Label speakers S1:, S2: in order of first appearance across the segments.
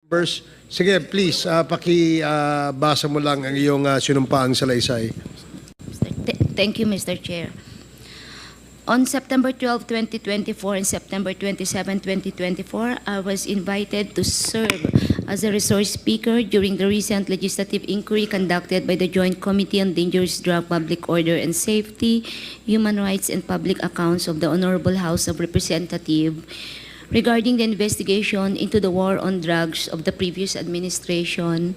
S1: Verse, sige, please, pakibasa mo lang ang iyong sinumpaang salaysay.
S2: Thank you, Mr. Chair. On September 12, 2024 and September 27, 2024, I was invited to serve as a resource speaker during the recent legislative inquiry conducted by the Joint Committee on Dangerous Drug Public Order and Safety, Human Rights and Public Accounts of the Honorable House of Representatives regarding the investigation into the war on drugs of the previous administration.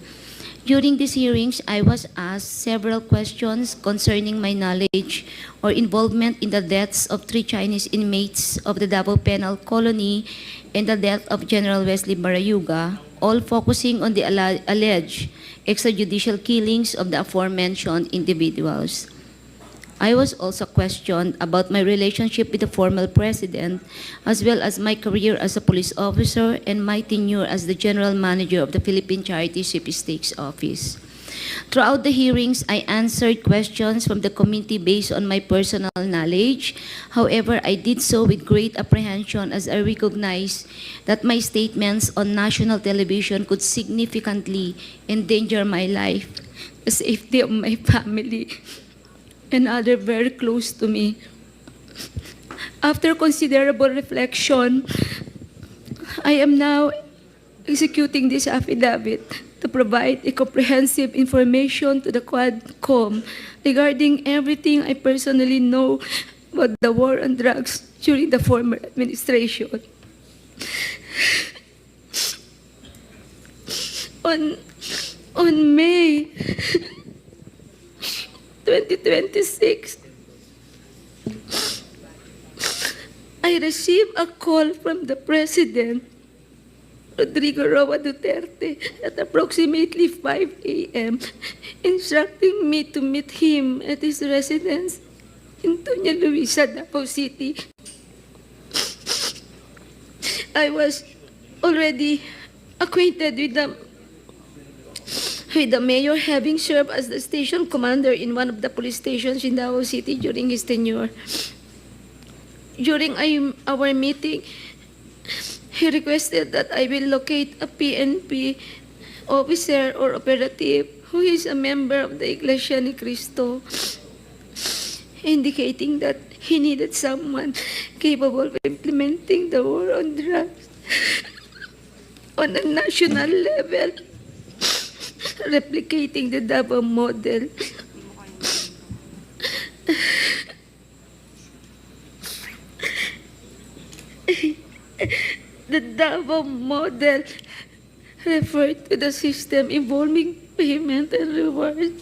S2: During these hearings, I was asked several questions concerning my knowledge or involvement in the deaths of 3 Chinese inmates of the Davao Penal Colony and the death of General Wesley Barayuga, all focusing on the alleged extrajudicial killings of the aforementioned individuals. I was also questioned about my relationship with the former president, as well as my career as a police officer and my tenure as the general manager of the Philippine Charity Sweepstakes Office. Throughout the hearings, I answered questions from the committee based on my personal knowledge. However, I did so with great apprehension as I recognized that my statements on national television could significantly endanger my life, the safety of my family, and other very close to me. After considerable reflection, I am now executing this affidavit to provide a comprehensive information to the Quadcom regarding everything I personally know about the war on drugs during the former administration. On May 2026, I received a call from the President, Rodrigo Roa Duterte, at approximately 5 a.m., instructing me to meet him at his residence in Doña Luisa, Davao City. I was already acquainted with the mayor, having served as the station commander in one of the police stations in Davao City during his tenure. During our meeting, he requested that I will locate a PNP officer or operative who is a member of the Iglesia ni Cristo, indicating that he needed someone capable of implementing the war on drugs on a national level, replicating the Davao model. The Davao model referred to the system involving payment and reward.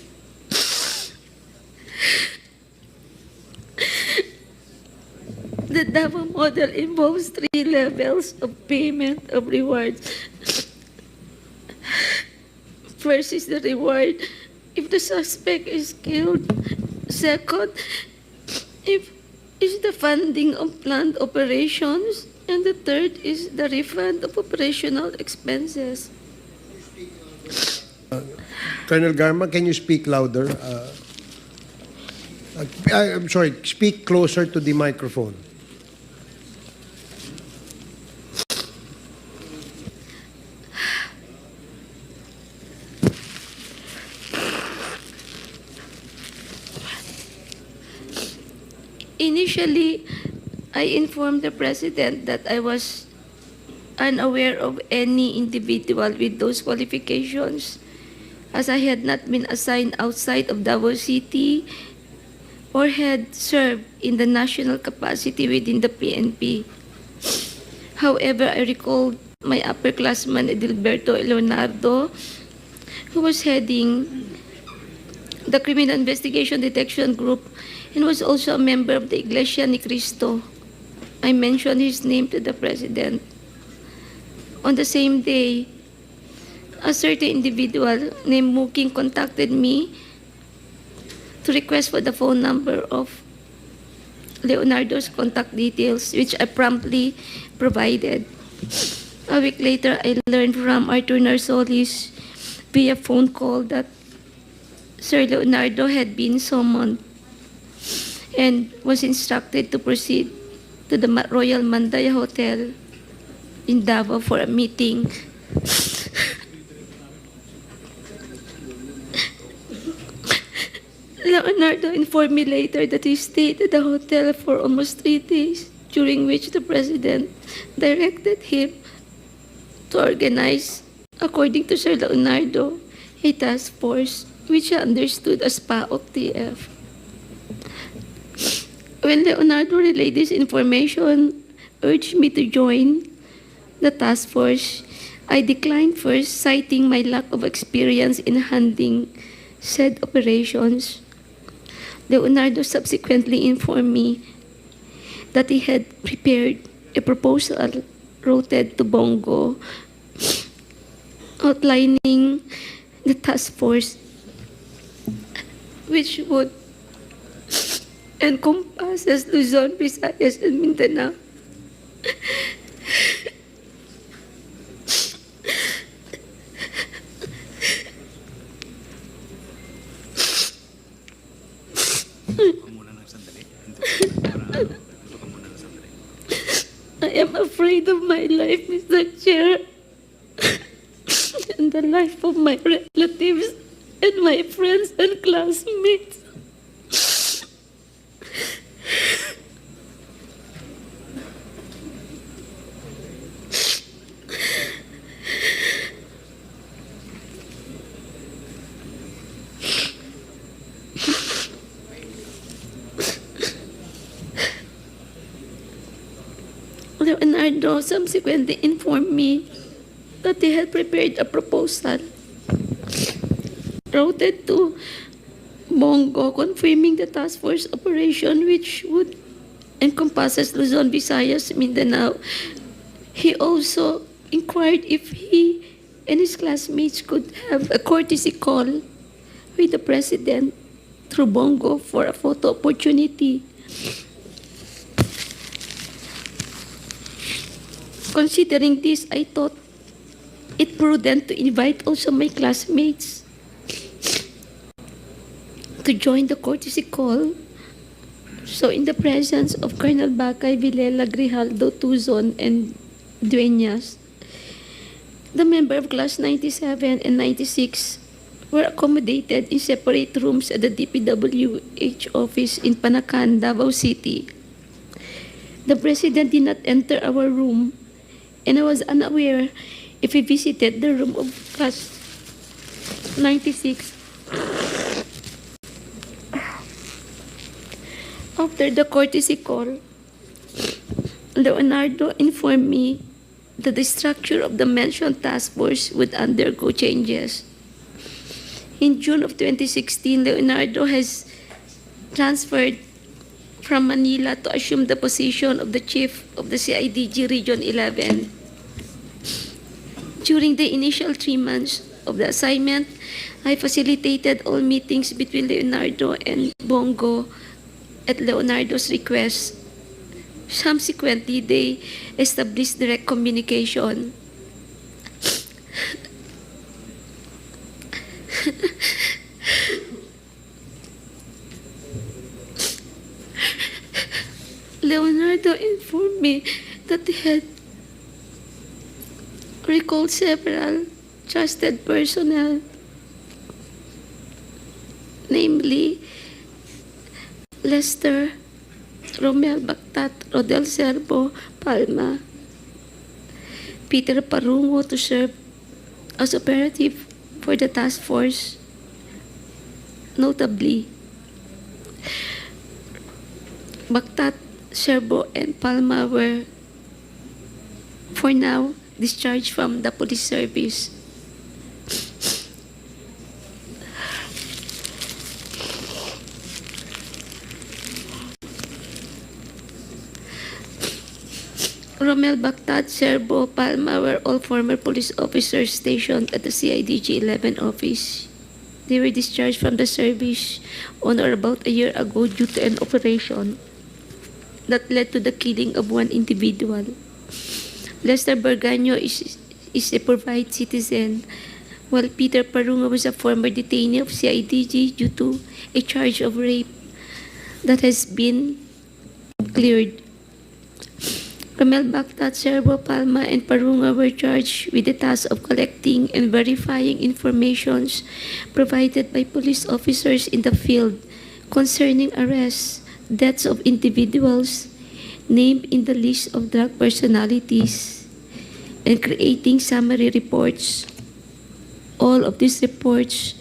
S2: The Davao model involves 3 levels of payment of rewards. First is the reward if the suspect is killed. Second, if is the funding of planned operations. And the third is the refund of operational expenses.
S1: Colonel Garma, can you speak louder? I'm sorry, speak closer to the microphone.
S2: Initially, I informed the President that I was unaware of any individual with those qualifications, as I had not been assigned outside of Davao City or had served in the national capacity within the PNP. However, I recalled my upperclassman Edilberto Leonardo, who was heading the Criminal Investigation Detection Group and was also a member of the Iglesia ni Cristo. I mentioned his name to the President. On the same day, a certain individual named Muking contacted me to request for the phone number of Leonardo's contact details, which I promptly provided. A week later, I learned from Arthur Narsolis via phone call that Sir Leonardo had been summoned and was instructed to proceed to the Royal Mandaya Hotel in Davao for a meeting
S3: Leonardo informed me later that he stayed at the hotel for almost 3 days, during which the president directed him to organize, according to Sir Leonardo, a task force which he understood as PAOK-TF. When Leonardo relayed this information, urged me to join the task force, I declined first, citing my lack of experience in handling said operations. Leonardo subsequently informed me that he had prepared a proposal routed to Bongo outlining the task force which would encompass Luzon, Visayas, and Mindanao. I am afraid of my life, Mr. Chair, and the life of my relatives and my friends and classmates. Leonardo subsequently informed me that they had prepared a proposal routed to Bongo confirming the task force operation which would encompass Luzon, Visayas, Mindanao. He also inquired if he and his classmates could have a courtesy call with the president through Bongo for a photo opportunity. Considering this, I thought it prudent to invite also my classmates to join the courtesy call. So in the presence of Colonel Bacay, Villela, Grijaldo, Tuzon, and Dueñas, the member of class 97 and 96 were accommodated in separate rooms at the DPWH office in Panacan, Davao City. The president did not enter our room, and I was unaware if he visited the room of class 96. After the courtesy call, Leonardo informed me that the structure of the mentioned task force would undergo changes. In June of 2016, Leonardo has transferred from Manila to assume the position of the chief of the CIDG Region 11. During the initial 3 months of the assignment, I facilitated all meetings between Leonardo and Bongo at Leonardo's request. Subsequently, they established direct communication. Leonardo informed me that he had recalled several trusted personnel, namely Lester, Romel Bactat, Rodel Serbo, Palma, Peter Parungo to serve as operative for the task force. Notably, Bactat, Serbo, and Palma were, for now, discharged from the police service. Romel Bactat, Serbo, Palma were all former police officers stationed at the CIDG 11 office. They were discharged from the service on or about a year ago due to an operation that led to the killing of one individual. Lester Berganyo is a provide citizen, while Peter Parunga was a former detainee of CIDG due to a charge of rape that has been cleared. Romel Bactat, Serbo, Palma, and Parunga were charged with the task of collecting and verifying informations provided by police officers in the field concerning arrests, deaths of individuals named in the list of drug personalities, and creating summary reports. All of these reports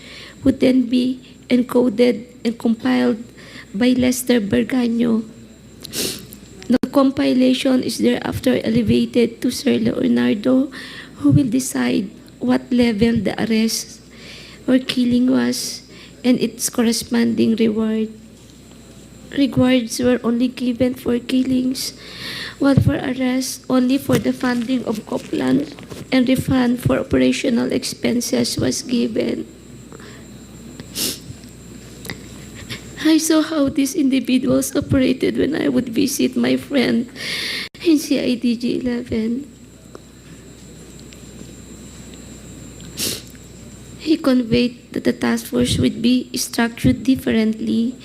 S3: would then be encoded and compiled by Lester Berganyo. The compilation is thereafter elevated to Sir Leonardo, who will decide what level the arrest or killing was and its corresponding reward. Rewards were only given for killings, while for arrests only for the funding of Copland, and refund for operational expenses was given. I saw how these individuals operated when I would visit my friend in CIDG 11. He conveyed that the task force would be structured differently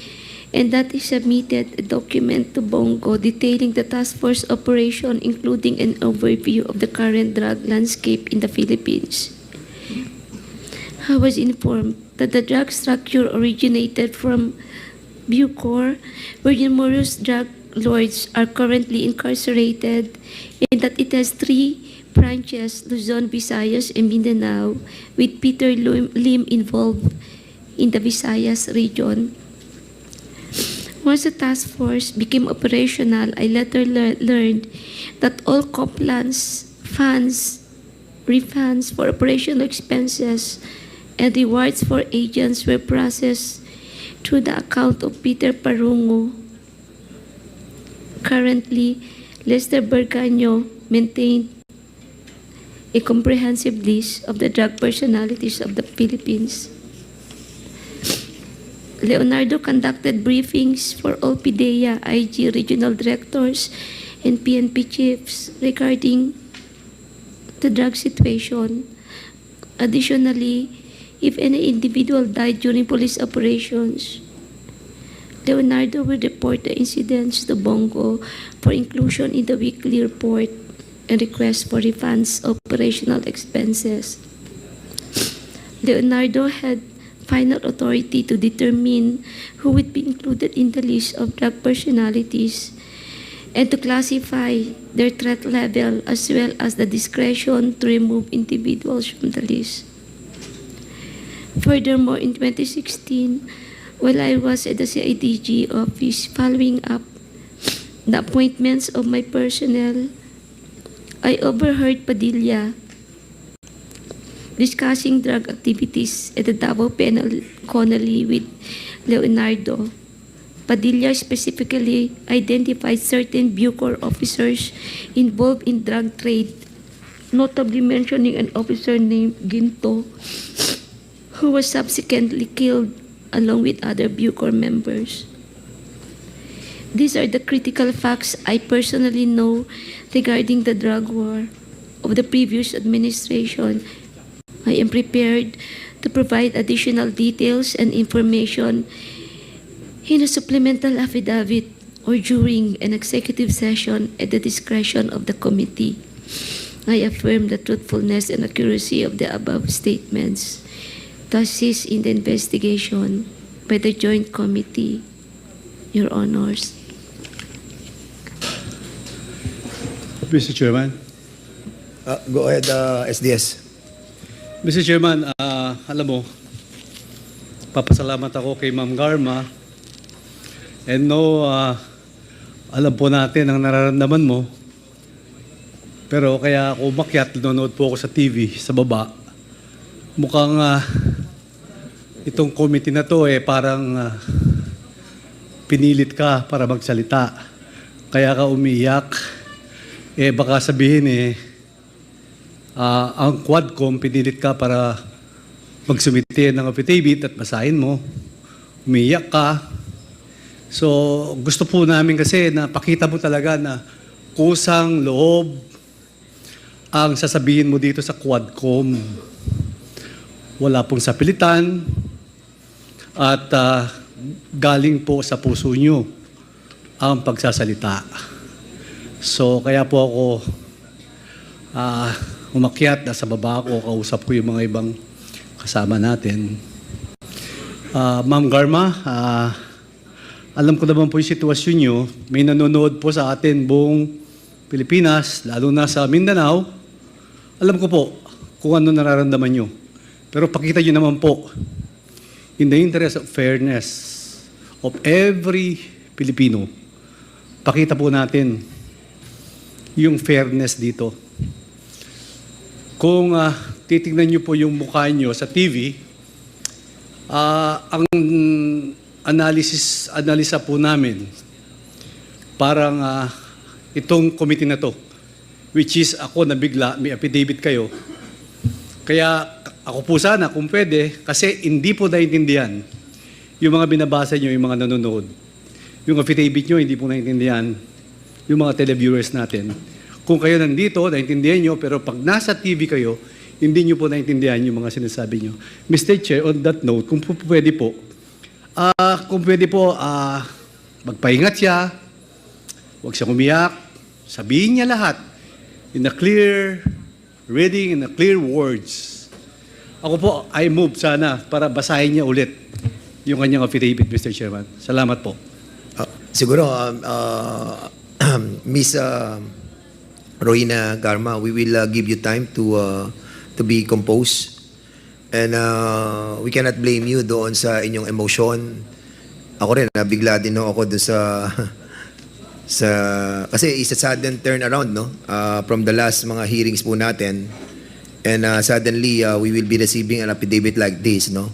S3: and that he submitted a document to Bongo detailing the task force operation, including an overview of the current drug landscape in the Philippines. I was informed that the drug structure originated from Bucor, where numerous drug lords are currently incarcerated, and that it has 3 branches, Luzon, Visayas, and Mindanao, with Peter Lim involved in the Visayas region. Once the task force became operational, I later learned that all Copland's funds, refunds for operational expenses, and rewards for agents were processed through the account of Peter Parungo. Currently, Lester Berganyo maintained a comprehensive list of the drug personalities of the Philippines. Leonardo conducted briefings for all PIDEA, IG regional directors, and PNP chiefs regarding the drug situation. Additionally, if any individual died during police operations, Leonardo will report the incidents to Bongo for inclusion in the weekly report and request for refunds of operational expenses. Leonardo had final authority to determine who would be included in the list of drug personalities and to classify their threat level, as well as the discretion to remove individuals from the list. Furthermore, in 2016, while I was at the CIDG office following up the appointments of my personnel, I overheard Padilla discussing drug activities at the Davao Penal Colony with Leonardo. Padilla specifically identified certain Bucor officers involved in drug trade, notably mentioning an officer named Ginto, who was subsequently killed along with other Bucor members. These are the critical facts I personally know regarding the drug war of the previous administration. I am prepared to provide additional details and information in a supplemental affidavit or during an executive session at the discretion of the committee. I affirm the truthfulness and accuracy of the above statements to assist in the investigation by the Joint Committee, Your Honors.
S4: Mr. Chairman.
S5: Go ahead, SDS.
S4: Mr. Chairman, alam mo, papasalamat ako kay Ma'am Garma. And no, alam po natin ang nararamdaman mo. Pero kaya ako umakyat, nanonood po ako sa TV, sa baba. Mukhang itong committee na to parang pinilit ka para magsalita. Kaya ka umiyak. Baka sabihin ang Quadcom, pinilit ka para magsumite ng affidavit at basahin mo. Umiyak ka. So, gusto po namin kasi na pakita mo talaga na kusang loob ang sasabihin mo dito sa Quadcom. Wala pong sapilitan at galing po sa puso nyo ang pagsasalita. So, kaya po ako umakyat, nasa baba ako, kausap ko yung mga ibang kasama natin. Ma'am Garma, alam ko naman po yung sitwasyon nyo. May nanonood po sa atin buong Pilipinas, lalo na sa Mindanao. Alam ko po kung ano nararamdaman nyo. Pero pakita nyo naman po, in the interest of fairness of every Pilipino, pakita po natin yung fairness dito. Kung titignan nyo po yung mukha nyo sa TV, ang analisa po namin, parang itong committee na to, which is ako na bigla, may affidavit kayo. Kaya ako po sana, kung pwede, kasi hindi po naintindihan yung mga binabasa nyo, yung mga nanonood. Yung affidavit nyo, hindi po naintindihan yung mga televiewers natin. Kung kayo nandito, naintindihan nyo, pero pag nasa TV kayo, hindi nyo po naintindihan yung mga sinasabi nyo. Mr. Chair, on that note, kung pwede po, magpahingat siya, huwag siya umiyak, sabihin niya lahat in a clear reading, in a clear words. Ako po, I move sana para basahin niya ulit yung kanyang affidavit, Mr. Chairman. Salamat po.
S5: Siguro, Miss Rohina Garma, we will give you time to be composed. And we cannot blame you doon sa inyong emotion. Ako rin, nabigla din ako doon kasi it's a sudden turnaround, no? From the last mga hearings po natin. And suddenly, we will be receiving an affidavit like this, no?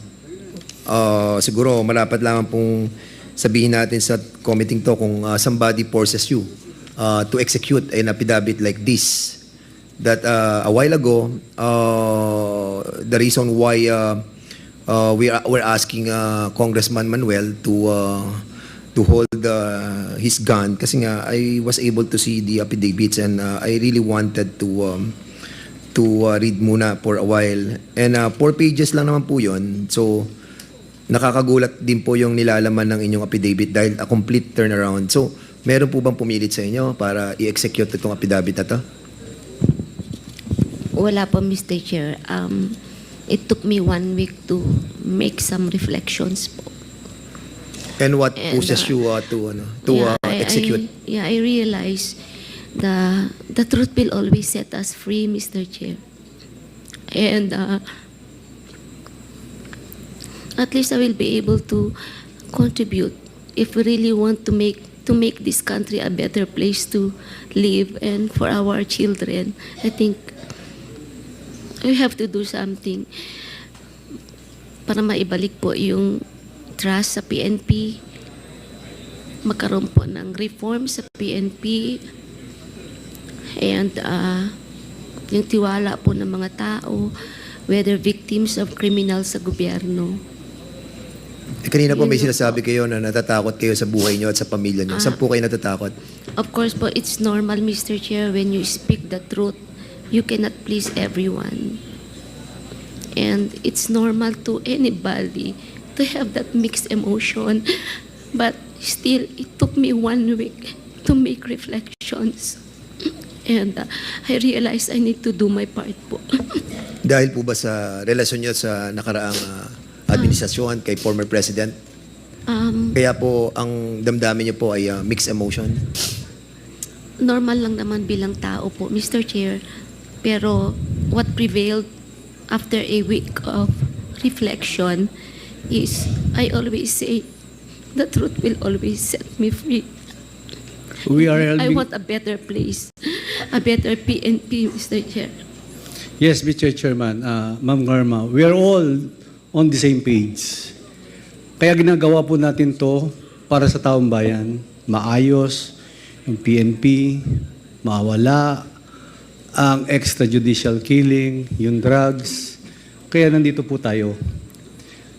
S5: Siguro, malapat lang pong sabihin natin sa committee to kung somebody forces you to execute an affidavit like this. That a while ago, the reason why we're asking Congressman Manuel to hold his gun kasi nga I was able to see the affidavits and I really wanted to read muna for a while. And 4 pages lang naman po yun. So, nakakagulat din po yung nilalaman ng inyong affidavit dahil a complete turnaround. So, meron po bang pumilit sa inyo para i-execute itong affidavit na to?
S3: Wala po, Mr. Chair. It took me 1 week to make some reflections po.
S5: And what
S3: And,
S5: pushes you to execute?
S3: I realize the truth will always set us free, Mr. Chair. And at least I will be able to contribute if we really want to make this country a better place to live and for our children. I think we have to do something para maibalik po yung trust sa PNP, magkaroon po ng reform sa PNP, and yung tiwala po ng mga tao, whether victims of criminals sa gobyerno.
S5: Kanina po may
S3: Yun
S5: sinasabi kayo na natatakot kayo sa buhay nyo at sa pamilya nyo. Saan po kayo natatakot?
S3: Of course po, it's normal, Mr. Chair, when you speak the truth, you cannot please everyone. And it's normal to anybody to have that mixed emotion. But still, it took me 1 week to make reflections. And I realized I need to do my part po.
S5: Dahil po ba sa relasyon nyo sa nakaraang administrasyon kay former president? Kaya po ang damdamin nyo po ay mixed emotion?
S3: Normal lang naman bilang tao po, Mr. Chair. Pero what prevailed after a week of reflection is, I always say, the truth will always set me free.
S4: We are
S3: I
S4: helping.
S3: want a better place, a better PNP, Mr. Chair.
S4: Yes, Mr. Chairman, Ma'am Garma, we are all on the same page. Kaya ginagawa po natin to para sa taong bayan, maayos, yung PNP, mawala, ang extrajudicial killing, yung drugs. Kaya nandito po tayo.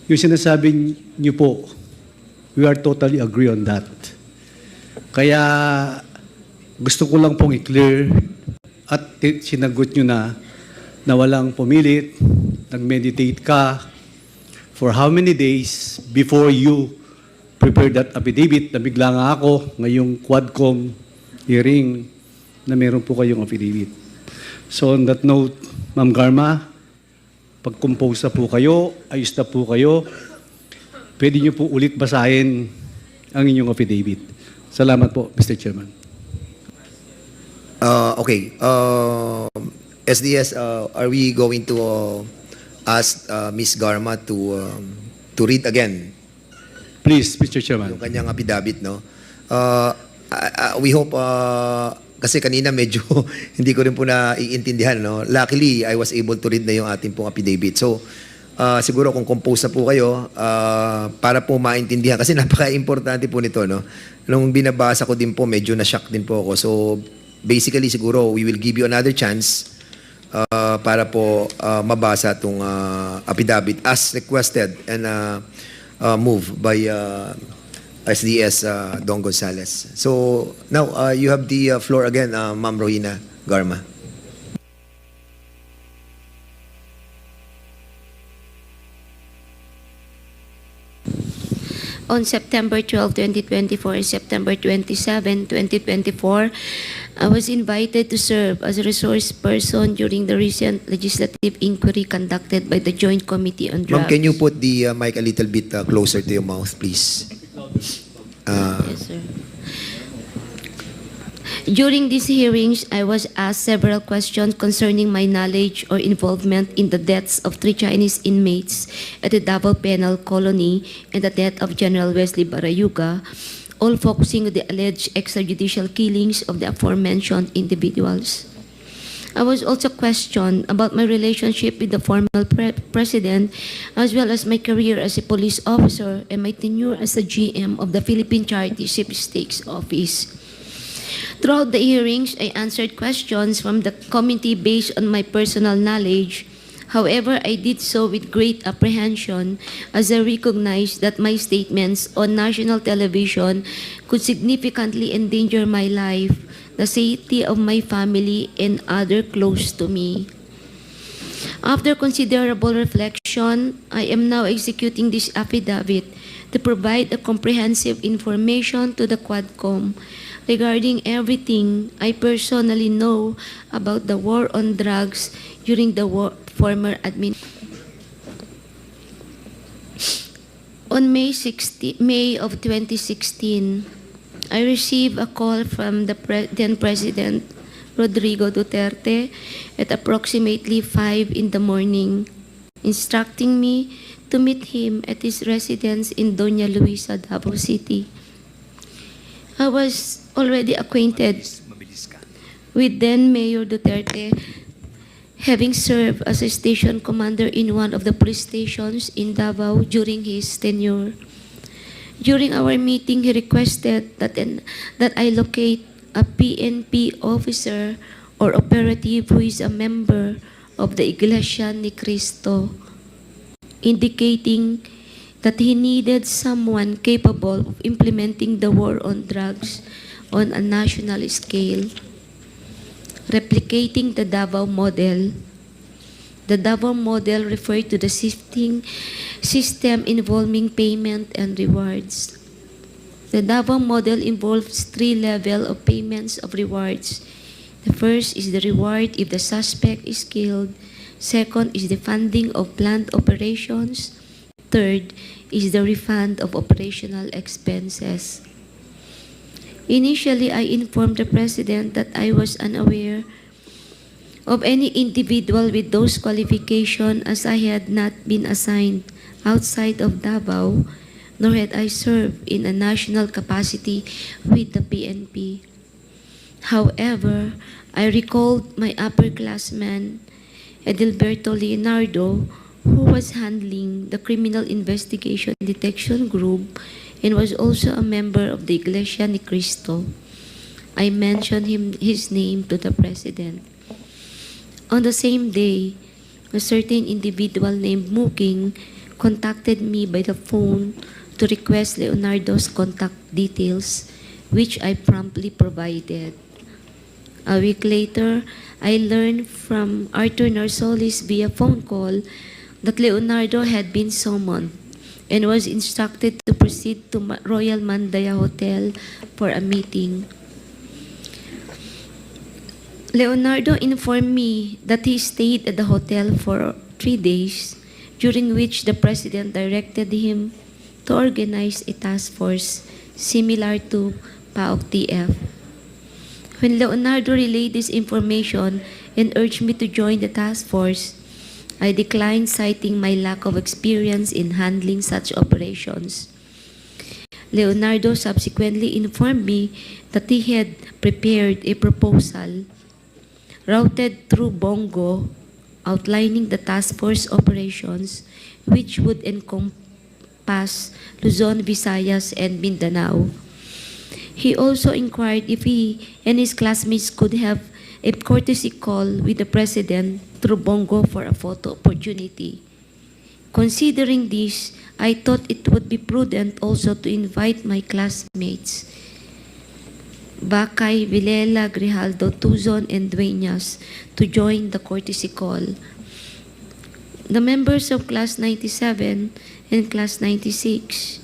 S4: Yung sinasabi niyo po, we are totally agree on that. Kaya gusto ko lang pong i-clear at sinagot nyo na walang pumilit, nag-meditate ka for how many days before you prepared that affidavit. Nabigla nga ako ngayong Quadcom hearing na meron po kayong affidavit. So on that note, Ma'am Garma, pag-compose na po kayo, ayos na po kayo, pwede nyo po ulit basahin ang inyong affidavit. Salamat po, Mr. Chairman.
S5: Okay. SDS, are we going to ask Ms. Garma to read again
S4: Please, Mr. Chairman.
S5: yung kanyang affidavit, no? We hope, kasi kanina medyo hindi ko rin po naiintindihan, no? Luckily, I was able to read na yung ating pong affidavit. So, siguro kung compose na po kayo, para po maintindihan, kasi napaka-importante po nito, no? Nung binabasa ko din po, medyo na-shock din po ako. So, basically, siguro, we will give you another chance para po mabasa itong affidavit as requested and moved by SDS Don Gonzales. So now you have the floor again, Ma'am Rohina Garma.
S3: On September 12, 2024 and September 27, 2024, I was invited to serve as a resource person during the recent legislative inquiry conducted by the Joint Committee on Drugs.
S5: Ma'am, can you put the mic a little bit closer to your mouth, please?
S3: Yes, sir. During these hearings, I was asked several questions concerning my knowledge or involvement in the deaths of 3 Chinese inmates at the Davao Penal Colony and the death of General Wesley Barayuga, all focusing on the alleged extrajudicial killings of the aforementioned individuals. I was also questioned about my relationship with the former president, as well as my career as a police officer and my tenure as the GM of the Philippine Charity Sweepstakes Office. Throughout the hearings, I answered questions from the committee based on my personal knowledge. However, I did so with great apprehension as I recognized that my statements on national television could significantly endanger my life, the safety of my family, and others close to me. After considerable reflection, I am now executing this affidavit to provide a comprehensive information to the Quadcom regarding everything I personally know about the war on drugs during the former administration. On May of 2016, I received a call from the then President Rodrigo Duterte at approximately 5 in the morning, instructing me to meet him at his residence in Doña Luisa, Davao City. I was already acquainted with then Mayor Duterte, having served as a station commander in one of the police stations in Davao during his tenure. During our meeting, he requested that I locate a PNP officer or operative who is a member of the Iglesia ni Cristo, indicating that he needed someone capable of implementing the war on drugs on a national scale, replicating the Davao model. The Davao model referred to the system involving payment and rewards. The Davao model involves 3 levels of payments of rewards. The first is the reward if the suspect is killed. Second is the funding of planned operations. Third is the refund of operational expenses. Initially, I informed the President that I was unaware of any individual with those qualifications as I had not been assigned outside of Davao, nor had I served in a national capacity with the PNP. However, I recalled my upperclassman, Edilberto Leonardo, who was handling the Criminal Investigation Detection Group and was also a member of the Iglesia ni Cristo. I mentioned his name to the President. On the same day, a certain individual named Muking contacted me by the phone to request Leonardo's contact details, which I promptly provided. A week later, I learned from Arthur Narsolis via phone call that Leonardo had been summoned and was instructed to proceed to Royal Mandaya Hotel for a meeting. Leonardo informed me that he stayed at the hotel for 3 days, during which the President directed him to organize a task force similar to PAOK-TF. When Leonardo relayed this information and urged me to join the task force, I declined, citing my lack of experience in handling such operations. Leonardo subsequently informed me that he had prepared a proposal routed through Bongo outlining the task force operations, which would encompass Luzon, Visayas, and Mindanao. He also inquired if he and his classmates could have a courtesy call with the President through Bongo for a photo opportunity. Considering this, I thought it would be prudent also to invite my classmates, Bakay, Vilela, Grijaldo, Tuzon, and Dueñas, to join the courtesy call. The members of Class 97 and Class 96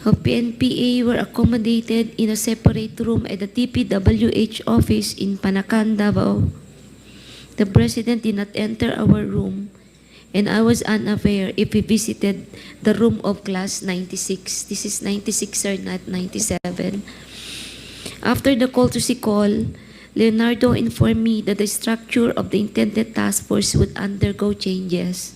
S3: of PNPA were accommodated in a separate room at the TPWH office in Panacan, Davao. The President did not enter our room, and I was unaware if he visited the room of Class 96. This is 96, sir, not 97. After the courtesy call, Leonardo informed me that the structure of the intended task force would undergo changes.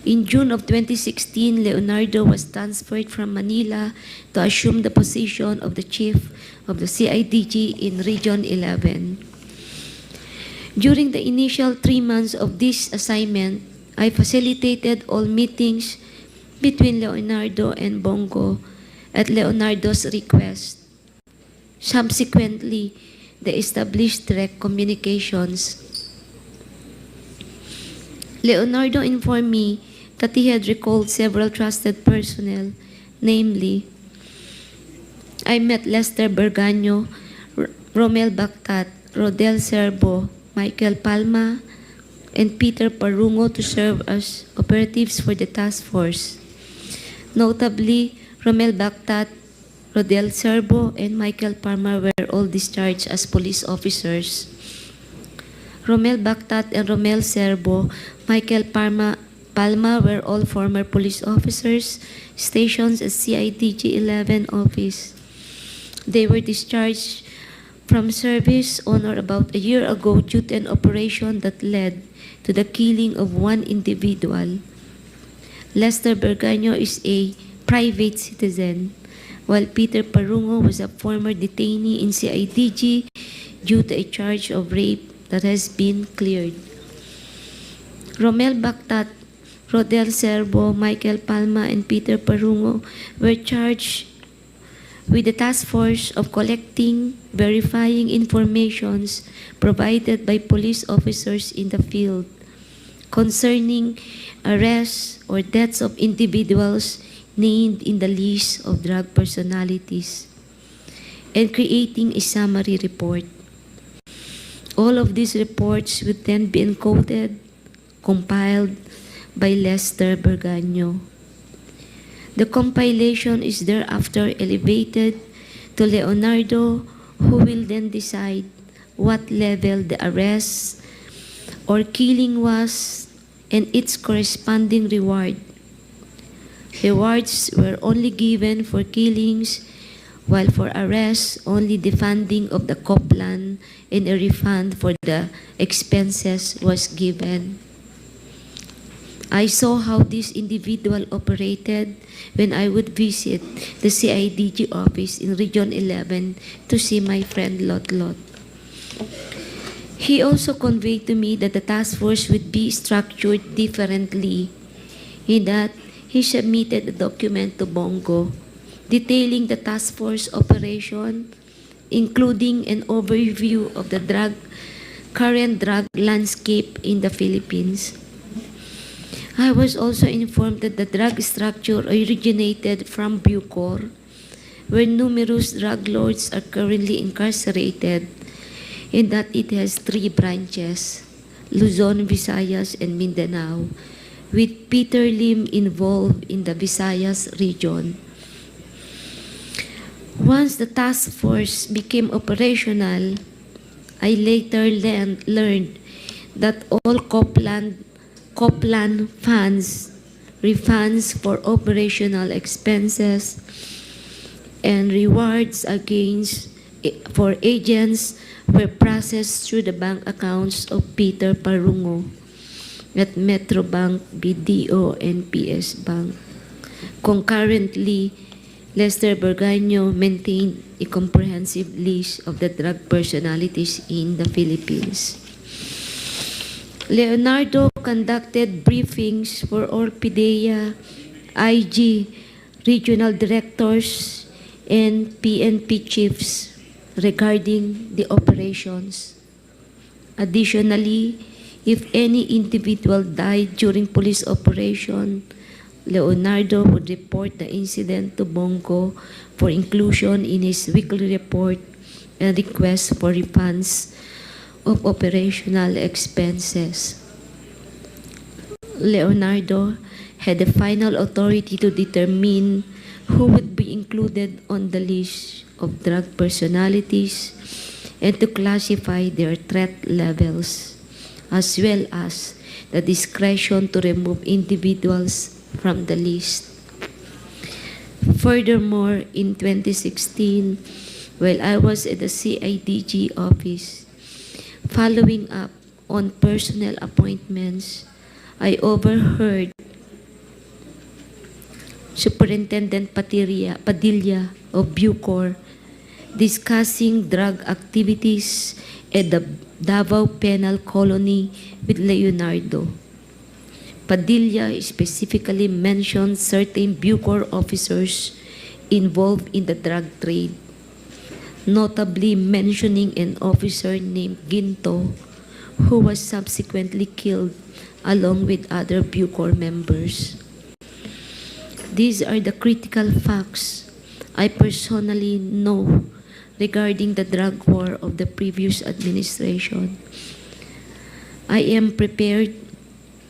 S3: In June of 2016, Leonardo was transferred from Manila to assume the position of the chief of the CIDG in Region 11. During the initial 3 months of this assignment, I facilitated all meetings between Leonardo and Bongo at Leonardo's request. Subsequently, they established direct communications. Leonardo informed me that he had recalled several trusted personnel, namely, I met Lester Berganyo, Romel Bactat, Rodel Serbo, Michael Palma, and Peter Parungo to serve as operatives for the task force. Notably, Romel Bactat, Rodel Serbo, and Michael Palma were all discharged as police officers. Romel Bactat and Romel Serbo, Michael Palma were all former police officers stationed at CIDG 11 office. They were discharged from service on or about a year ago due to an operation that led to the killing of one individual. Lester Berganyo is a private citizen, while Peter Parungo was a former detainee in CIDG due to a charge of rape that has been cleared. Romel Bactat, Rodel Serbo, Michael Palma, and Peter Parungo were charged with the task force of collecting, verifying informations provided by police officers in the field concerning arrests or deaths of individuals named in the list of drug personalities and creating a summary report. All of these reports would then be encoded, compiled by Lester Berganyo. The compilation is thereafter elevated to Leonardo, who will then decide what level the arrest or killing was and its corresponding reward. Rewards were only given for killings, while for arrests, only the funding of the COPLAN and a refund for the expenses was given. I saw how this individual operated when I would visit the CIDG office in Region 11 to see my friend Lot Lot. He also conveyed to me that the task force would be structured differently, in that he submitted a document to Bongo detailing the task force operation, including an overview of the current drug landscape in the Philippines. I was also informed that the drug structure originated from Bucor, where numerous drug lords are currently incarcerated, and that it has 3 branches, Luzon, Visayas, and Mindanao, with Peter Lim involved in the Visayas region. Once the task force became operational, I later learned that all COPLAN funds, refunds for operational expenses, and rewards for agents were processed through the bank accounts of Peter Parungo at Metrobank, BDO, and PS Bank. Concurrently, Lester Berganyo maintained a comprehensive list of the drug personalities in the Philippines. Leonardo conducted briefings for all PIDEA, IG, regional directors, and PNP chiefs regarding the operations. Additionally, if any individual died during police operation, Leonardo would report the incident to Bongo for inclusion in his weekly report and request for refunds of operational expenses. Leonardo had the final authority to determine who would be included on the list of drug personalities and to classify their threat levels, as well as the discretion to remove individuals from the list. Furthermore, in 2016, while I was at the CIDG office, following up on personnel appointments, I overheard Superintendent Padilla of Bucor discussing drug activities at the Davao Penal Colony with Leonardo. Padilla specifically mentioned certain Bucor officers involved in the drug trade, notably mentioning an officer named Ginto, who was subsequently killed along with other Bucor members. These are the critical facts I personally know regarding the drug war of the previous administration. I am prepared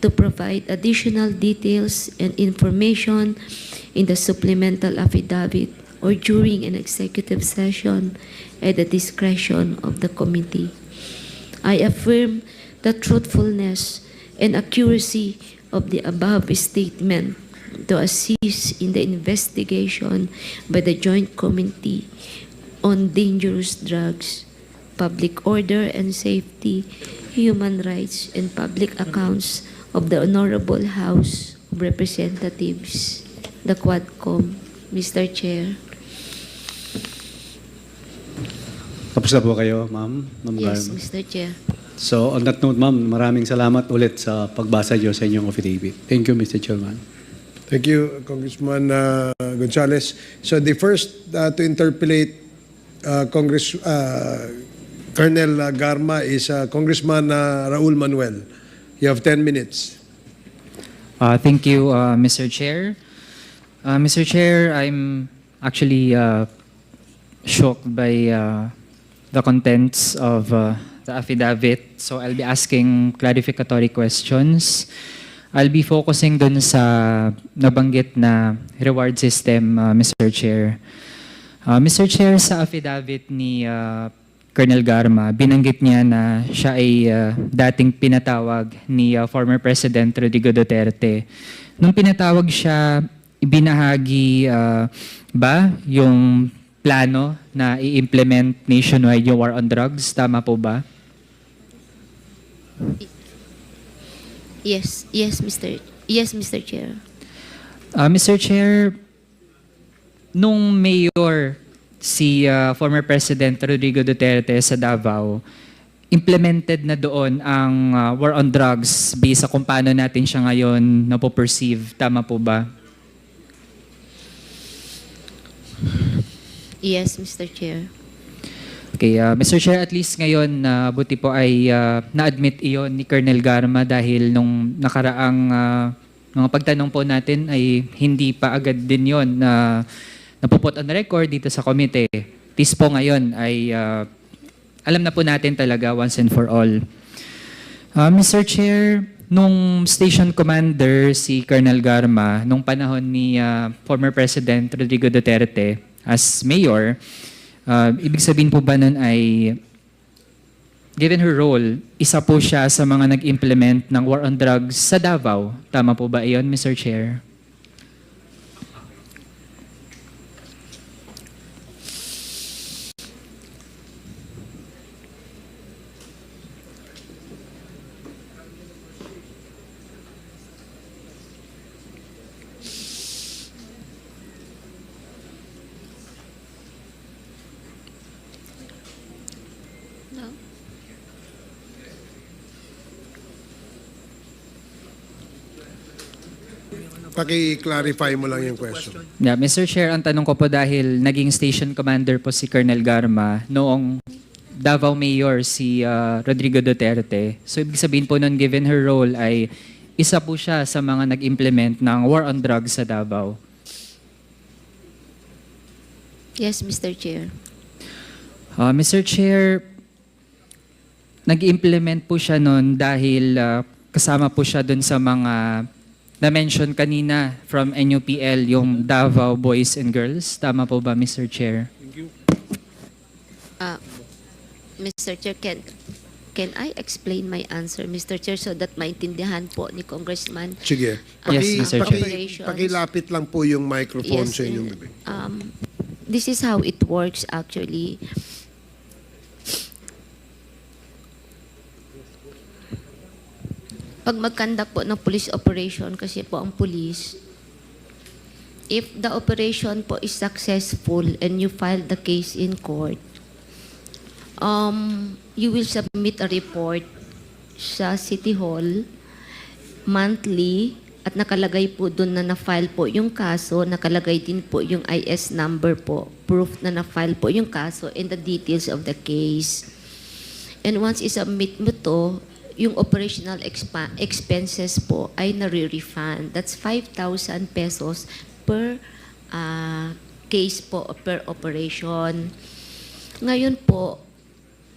S3: to provide additional details and information in the supplemental affidavit or during an executive session at the discretion of the committee. I affirm the truthfulness and accuracy of the above statement to assist in the investigation by the Joint Committee on Dangerous Drugs, Public Order and Safety, Human Rights, and Public Accounts of the Honorable House of Representatives, the Quadcom. Mr. Chair.
S4: Tapos na po kayo, ma'am? Ma'am
S3: Yes,
S4: Garma.
S3: Mr. Chair.
S4: So on that note, ma'am, maraming salamat ulit sa pagbasa niyo sa inyong affidavit. Thank you, Mr. Chairman.
S1: Thank you, Congressman Gonzales. So the first to interpolate Colonel Garma is Congressman Raul Manuel. You have 10 minutes.
S6: Thank you, Mr. Chair. Mr. Chair, I'm actually shocked by the contents of the affidavit. So I'll be asking clarificatory questions. I'll be focusing dun sa nabanggit na reward system, Mr. Chair. Mr. Chair, sa affidavit ni Colonel Garma, binanggit niya na siya ay dating pinatawag ni former President Rodrigo Duterte. Nung pinatawag siya, ibinahagi ba yung plano na i-implement nationwide yung war on drugs? Tama po ba?
S3: Yes, Mr. Chair.
S6: Mr. Chair, nung mayor si former President Rodrigo Duterte sa Davao, implemented na doon ang war on drugs based sa kung paano natin siya ngayon napoperceive. Tama po ba?
S3: Yes, Mr. Chair.
S6: Okay, Mr. Chair, at least ngayon, buti po ay na-admit iyon ni Colonel Garma dahil nung nakaraang mga pagtanong po natin ay hindi pa agad din yon na napuput on record dito sa komite. At least po ngayon ay alam na po natin talaga once and for all. Mr. Chair, nung station commander si Colonel Garma, nung panahon ni former President Rodrigo Duterte as mayor, ibig sabihin po ba nun ay, given her role, isa po siya sa mga nag-implement ng war on drugs sa Davao. Tama po ba iyon, Mr. Chair?
S1: Paki-clarify mo lang yung question.
S6: Yeah, Mr. Chair, ang tanong ko po dahil naging station commander po si Colonel Garma noong Davao Mayor si Rodrigo Duterte. So ibig sabihin po nun, given her role ay isa po siya sa mga nag-implement ng war on drugs sa Davao.
S3: Yes, Mr. Chair.
S6: Mr. Chair, nag-implement po siya nun dahil kasama po siya dun sa mga na-mention kanina from NUPL, yung Davao Boys and Girls. Tama po ba, Mr. Chair?
S3: Mr. Chair, can I explain my answer, Mr. Chair, so that maintindihan po ni Congressman?
S1: Sige.
S6: Yes, Mr. Chair.
S1: Pakilapit lang po yung microphone
S3: Yes,
S1: sa inyong bibig.
S3: This is how it works actually. Pag mag-conduct po ng police operation, kasi po ang police, if the operation po is successful and you file the case in court, you will submit a report sa City Hall monthly at nakalagay po doon na na-file po yung kaso, nakalagay din po yung IS number po, proof na na-file po yung kaso and the details of the case. And once isubmit mo to, yung operational expenses po ay nare-refund. That's 5,000 pesos per case po, per operation. Ngayon po,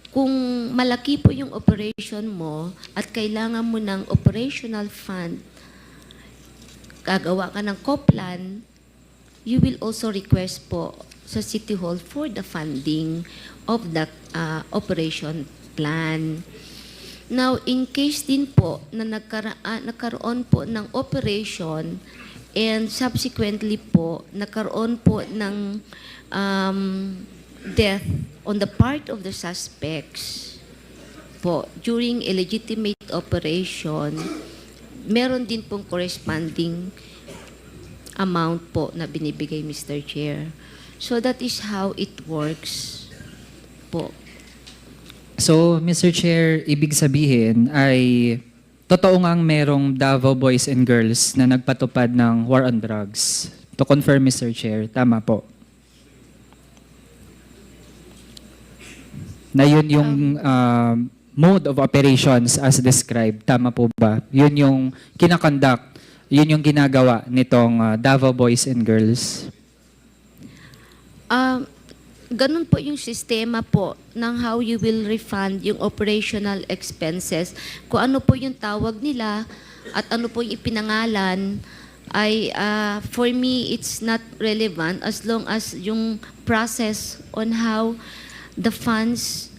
S3: kung malaki po yung operation mo at kailangan mo ng operational fund, gagawa ka ng COPLAN, you will also request po sa City Hall for the funding of the operation plan. Now, in case din po na nagkaroon po ng operation and subsequently po nagkaroon po ng death on the part of the suspects po during a legitimate operation, meron din pong corresponding amount po na binibigay, Mr. Chair. So that is how it works po.
S6: So, Mr. Chair, ibig sabihin ay totoo ngang merong Davao Boys and Girls na nagpatupad ng war on drugs. To confirm, Mr. Chair, tama po. Na yun yung mode of operations as described. Tama po ba? Yun yung kinakonduct, yun yung ginagawa nitong Davao Boys and Girls.
S3: Ganun po yung sistema po ng how you will refund yung operational expenses. Kung ano po yung tawag nila at ano po yung ipinangalan ay for me it's not relevant as long as yung process on how the funds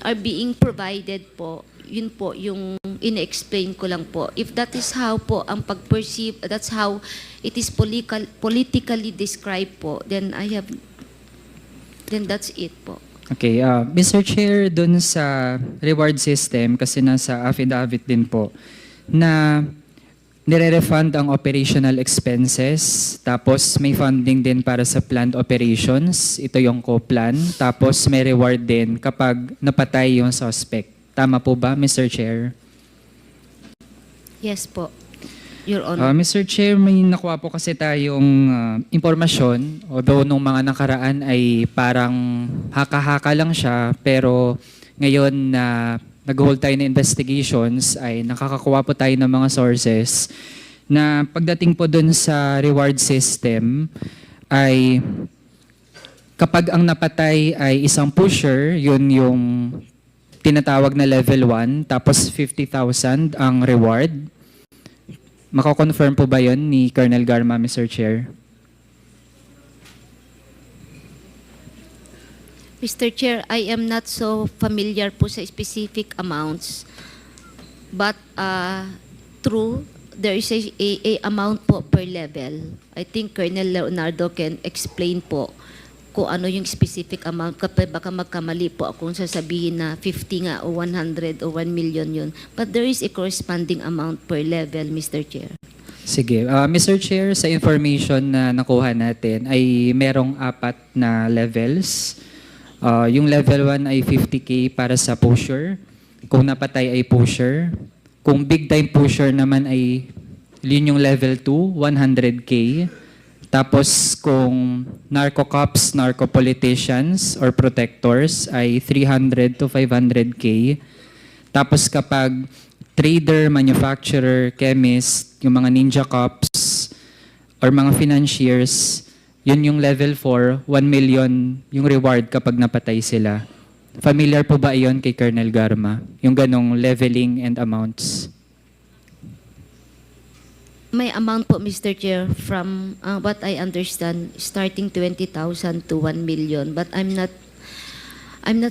S3: are being provided po, yun po yung ine-explain ko lang po. If that is how po ang pag-perceive, that's how it is politically described po, then that's it po.
S6: Okay, Mr. Chair, dun sa reward system, kasi nasa affidavit din po, na nire-refund ang operational expenses, tapos may funding din para sa planned operations, ito yung co-plan, tapos may reward din kapag napatay yung suspect. Tama po ba, Mr. Chair?
S3: Yes po, Your Honor.
S6: Mr. Chair, may nakuha po kasi tayong impormasyon, although nung mga nakaraan ay parang haka-haka lang siya, pero ngayon na nag-hold tayo ng investigations ay nakakakuha po tayo ng mga sources na pagdating po dun sa reward system ay kapag ang napatay ay isang pusher, yun yung tinatawag na level 1, tapos 50,000 ang reward. Mako-confirm po ba yun ni Colonel Garma, Mr. Chair?
S3: Mr. Chair, I am not so familiar po sa specific amounts, but true, there is a amount po per level. I think Colonel Leonardo can explain po kung ano yung specific amount. Kapag baka magkamali po akong sasabihin na 50 nga o 100 o 1 million yun. But there is a corresponding amount per level, Mr. Chair.
S6: Sige. Mr. Chair, sa information na nakuha natin ay merong 4 na levels. Yung level 1 ay 50K para sa pusher. Kung napatay ay pusher. Kung big time pusher naman ay yun yung level 2, 100K. Tapos kung narco cops, narco politicians, or protectors ay 300 to 500K. Tapos kapag trader, manufacturer, chemist, yung mga ninja cops, or mga financiers, yun yung level 4, 1 million yung reward kapag napatay sila. Familiar po ba iyon kay Colonel Garma? Yung ganong leveling and amounts?
S2: May amount po, Mr. Chair, from what I understand, starting 20,000 to 1 million. But I'm not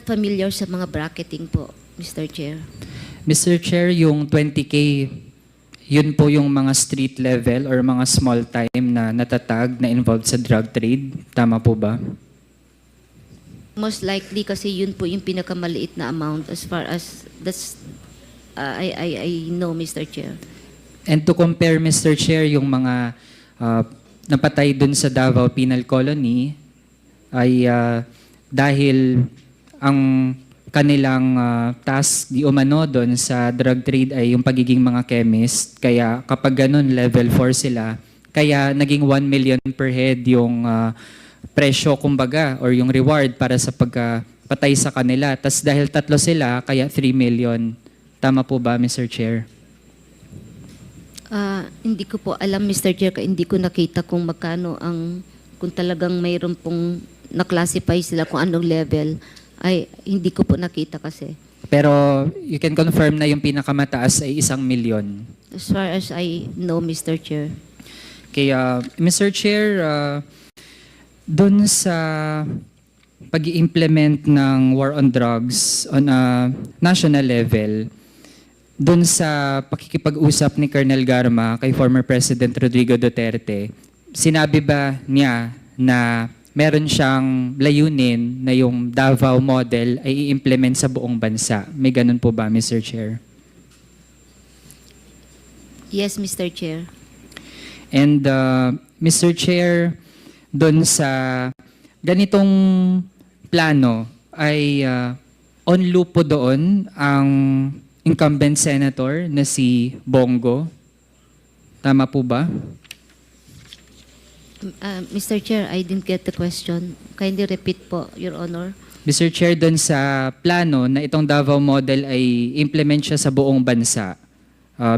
S2: familiar sa mga bracketing po, Mr. Chair.
S6: Mr. Chair, yung 20K, yun po yung mga street level or mga small time na natatag na involved sa drug trade. Tama po ba?
S2: Most likely kasi yun po yung pinakamaliit na amount as far as that's I know, Mr. Chair.
S6: And to compare, Mr. Chair, yung mga napatay dun sa Davao Penal Colony ay dahil ang kanilang task di umano doon sa drug trade ay yung pagiging mga chemist. Kaya kapag ganun, level 4 sila, kaya naging 1 million per head yung presyo, kumbaga, or yung reward para sa pagpatay sa kanila. Tas dahil 3 sila, kaya 3 million. Tama po ba, Mr. Chair?
S2: Hindi ko po alam, Mr. Chair, hindi ko nakita kung magkano kung talagang mayroon pong na-classify sila kung anong level, ay hindi ko po nakita kasi.
S6: Pero you can confirm na yung pinakamataas ay 1 million.
S2: As far as I know, Mr. Chair.
S6: Kaya, Mr. Chair, doon sa pag-i-implement ng war on drugs on a national level, doon sa pakikipag-usap ni Colonel Garma kay former President Rodrigo Duterte, sinabi ba niya na meron siyang layunin na yung Davao model ay i-implement sa buong bansa? May ganun po ba, Mr. Chair?
S2: Yes, Mr. Chair.
S6: And Mr. Chair, doon sa ganitong plano ay on loop po doon ang incumbent senator na si Bongo. Tama po ba?
S2: Mr. Chair, I didn't get the question. Kindly repeat po, Your Honor.
S6: Mr. Chair, doon sa plano na itong Davao model ay implement siya sa buong bansa,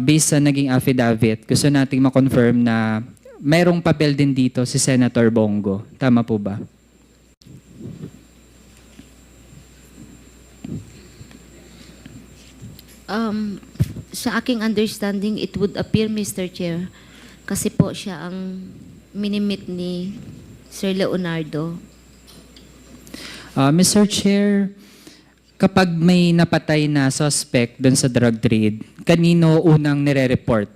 S6: based sa naging affidavit, gusto nating ma-confirm na mayroong papel din dito si Senator Bongo. Tama po ba?
S2: Sa aking understanding, it would appear, Mr. Chair, kasi po siya ang minimit ni Sir Leonardo.
S6: Mr. Chair, kapag may napatay na suspect doon sa drug trade, kanino unang nire-report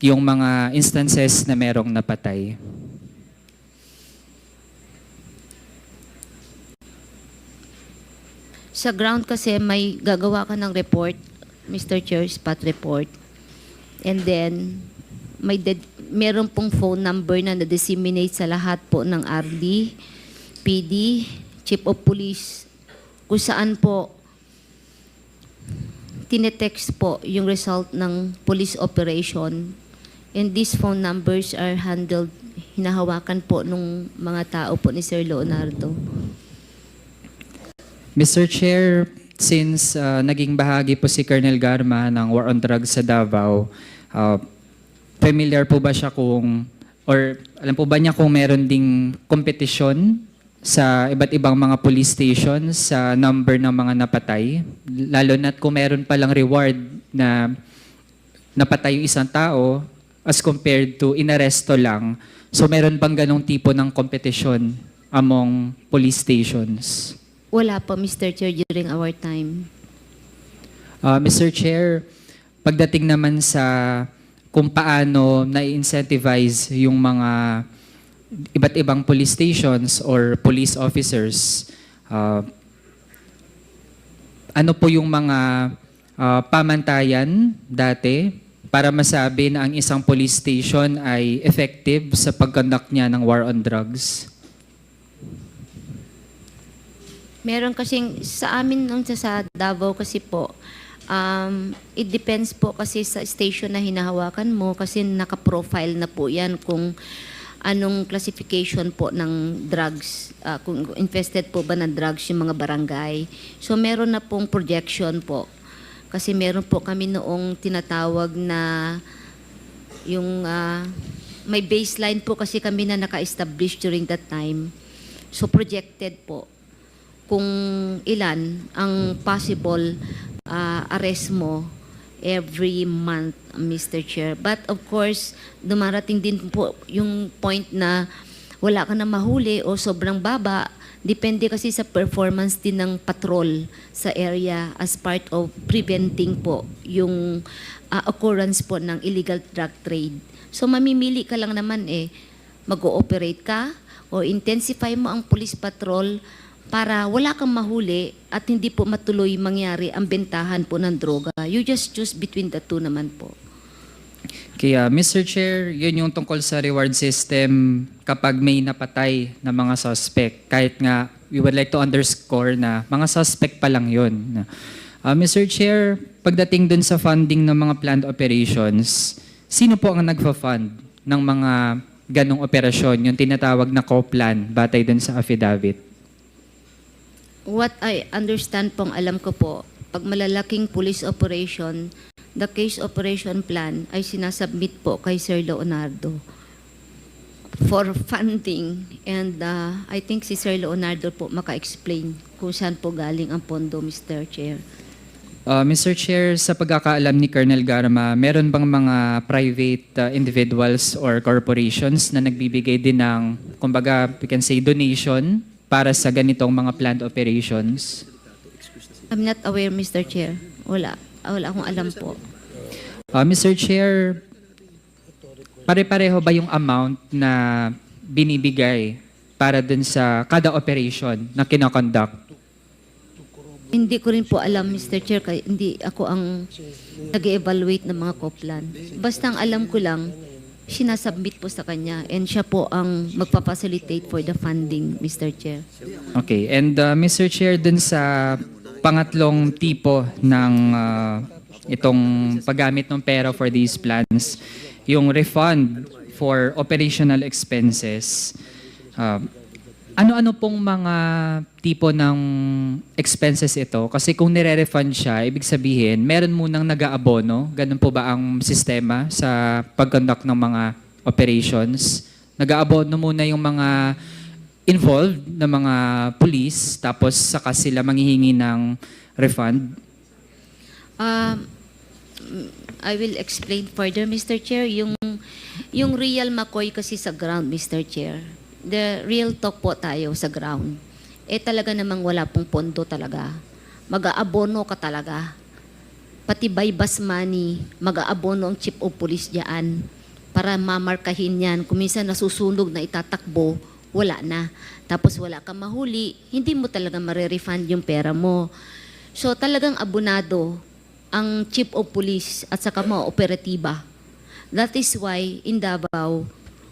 S6: yung mga instances na merong napatay?
S2: Sa ground kasi may gagawa ka ng report, Mr. Chair, spot report. And then, meron pong phone number na na-disseminate sa lahat po ng RD, PD, Chief of Police, kung saan po tinetext po yung result ng police operation. And these phone numbers are handled, hinahawakan po nung mga tao po ni Sir Leonardo.
S6: Mr. Chair, since naging bahagi po si Colonel Garma ng War on Drugs sa Davao, familiar po ba siya or alam po ba niya kung meron ding kompetisyon sa iba't ibang mga police stations sa number ng mga napatay? Lalo na't kung meron palang reward na napatay yung isang tao as compared to inaresto lang. So meron bang ganong tipo ng kompetisyon among police stations?
S2: Wala po, Mr. Chair, during our time.
S6: Mr. Chair, pagdating naman sa kung paano na-incentivize yung mga iba't ibang police stations or police officers, ano po yung mga pamantayan dati para masabi na ang isang police station ay effective sa pag-conduct niya ng war on drugs?
S2: Meron kasing, sa amin nung sa Davao kasi po, It depends po kasi sa station na hinahawakan mo kasi naka-profile na po yan kung anong classification po ng drugs, kung infested po ba ng drugs yung mga barangay. So meron na pong projection po. Kasi meron po kami noong tinatawag na yung may baseline po kasi kami na naka-establish during that time. So projected po kung ilan ang possible arrest mo every month, Mr. Chair. But of course, dumarating din po yung point na wala ka na mahuli o sobrang baba. Depende kasi sa performance din ng patrol sa area as part of preventing po yung occurrence po ng illegal drug trade. So mamimili ka lang naman mag-ooperate ka o intensify mo ang police patrol para wala kang mahuli at hindi po matuloy mangyari ang bentahan po ng droga. You just choose between the two naman po.
S6: Kaya, Mr. Chair, yun yung tungkol sa reward system kapag may napatay na mga suspect. Kahit nga, we would like to underscore na mga suspect pa lang yun. Mr. Chair, pagdating dun sa funding ng mga planned operations, sino po ang nagfa-fund ng mga ganong operasyon, yung tinatawag na co-plan, batay dun sa affidavit?
S2: What I understand pong alam ko po, pag malalaking police operation, the case operation plan ay sinasubmit po kay Sir Leonardo for funding. And I think si Sir Leonardo po maka-explain kung saan po galing ang pondo, Mr. Chair.
S6: Mr. Chair, sa pagkakaalam ni Colonel Garma, meron bang mga private individuals or corporations na nagbibigay din ng, kumbaga, we can say, donation para sa ganitong mga planned operations?
S2: I'm not aware, Mr. Chair. Wala akong alam po.
S6: Mr. Chair, pare-pareho ba yung amount na binibigay para dun sa kada operation na kinoconduct?
S2: Hindi ko rin po alam, Mr. Chair, kaya hindi ako ang nag-evaluate ng mga co-plan. Basta ang alam ko lang, sinasubmit po sa kanya and siya po ang magpapacilitate for the funding, Mr. Chair.
S6: Okay, and Mr. Chair, dun sa pangatlong tipo ng itong paggamit ng pera for these plans, yung refund for operational expenses, ano-ano pong mga tipo ng expenses ito? Kasi kung nire-refund siya, ibig sabihin, meron munang nag-aabono. Ganun po ba ang sistema sa pag-conduct ng mga operations? Nag-aabono muna yung mga involved na mga police, tapos saka sila manghihingi ng refund?
S2: I will explain further, Mr. Chair. Yung real McCoy kasi sa ground, Mr. Chair. The real talk po tayo sa ground. Talaga namang wala pong pondo talaga. Mag-aabono ka talaga. Pati by bus money, mag-aabono ang chief of police diyan para mamarkahin yan. Kung minsan nasusunog na itatakbo, wala na. Tapos wala kang mahuli, hindi mo talaga marerefund yung pera mo. So talagang abonado ang chief of police at saka mga operatiba. That is why in Davao,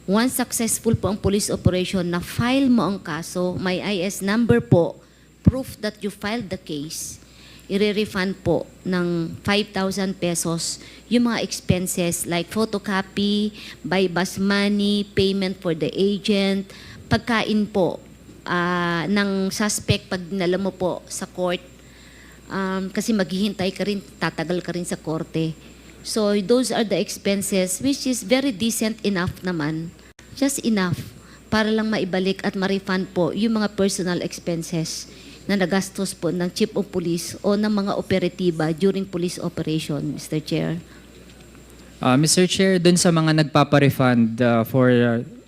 S2: once successful po ang police operation na file mo ang kaso, may IS number po, proof that you filed the case, i-refund po ng 5,000 pesos yung mga expenses like photocopy, by bus money, payment for the agent, pagkain po ng suspect pag dinala mo po sa court, kasi maghihintay ka rin, tatagal ka rin sa korte. So those are the expenses which is very decent enough naman. Just enough para lang maibalik at ma-refund po yung mga personal expenses na nagastos po ng chief of police o ng mga operatiba during police operation, Mr. Chair.
S6: Mr. Chair, dun sa mga nagpapa-refund for